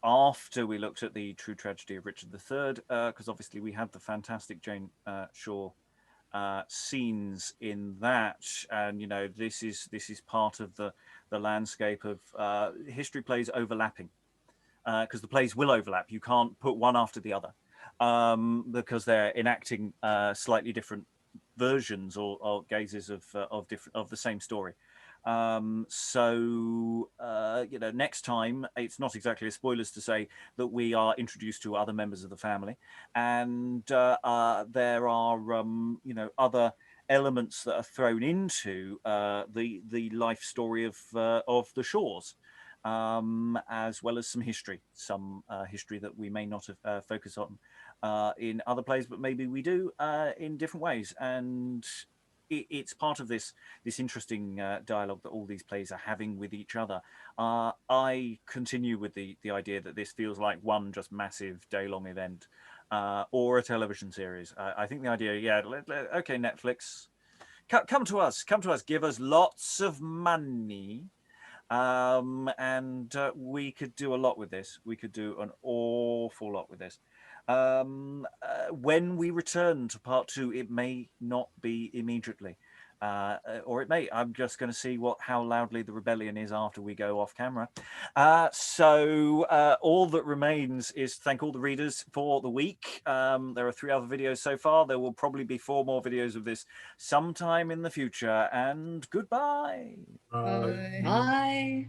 after we looked at the true tragedy of Richard III, because obviously we had the fantastic Jane Shaw scenes in that, and you know, this is part of the landscape of history plays overlapping, because the plays will overlap. You can't put one after the other because they're enacting slightly different versions or gazes of the same story. So you know, next time, it's not exactly a spoilers to say that we are introduced to other members of the family, and there are you know, other elements that are thrown into the life story of the Shaws, as well as some history that we may not have focused on in other plays, but maybe we do in different ways. And it's part of this interesting dialogue that all these plays are having with each other. I continue with the idea that this feels like one just massive day-long event, or a television series. I think the idea, yeah, okay, Netflix, come to us, give us lots of money, and we could do a lot with this. We could do an awful lot with this. When we return to part 2, it may not be immediately, or it may. I'm just going to see how loudly the rebellion is after we go off camera. So all that remains is to thank all the readers for the week. There are 3 other videos so far. There will probably be 4 more videos of this sometime in the future. And goodbye. Bye. Bye.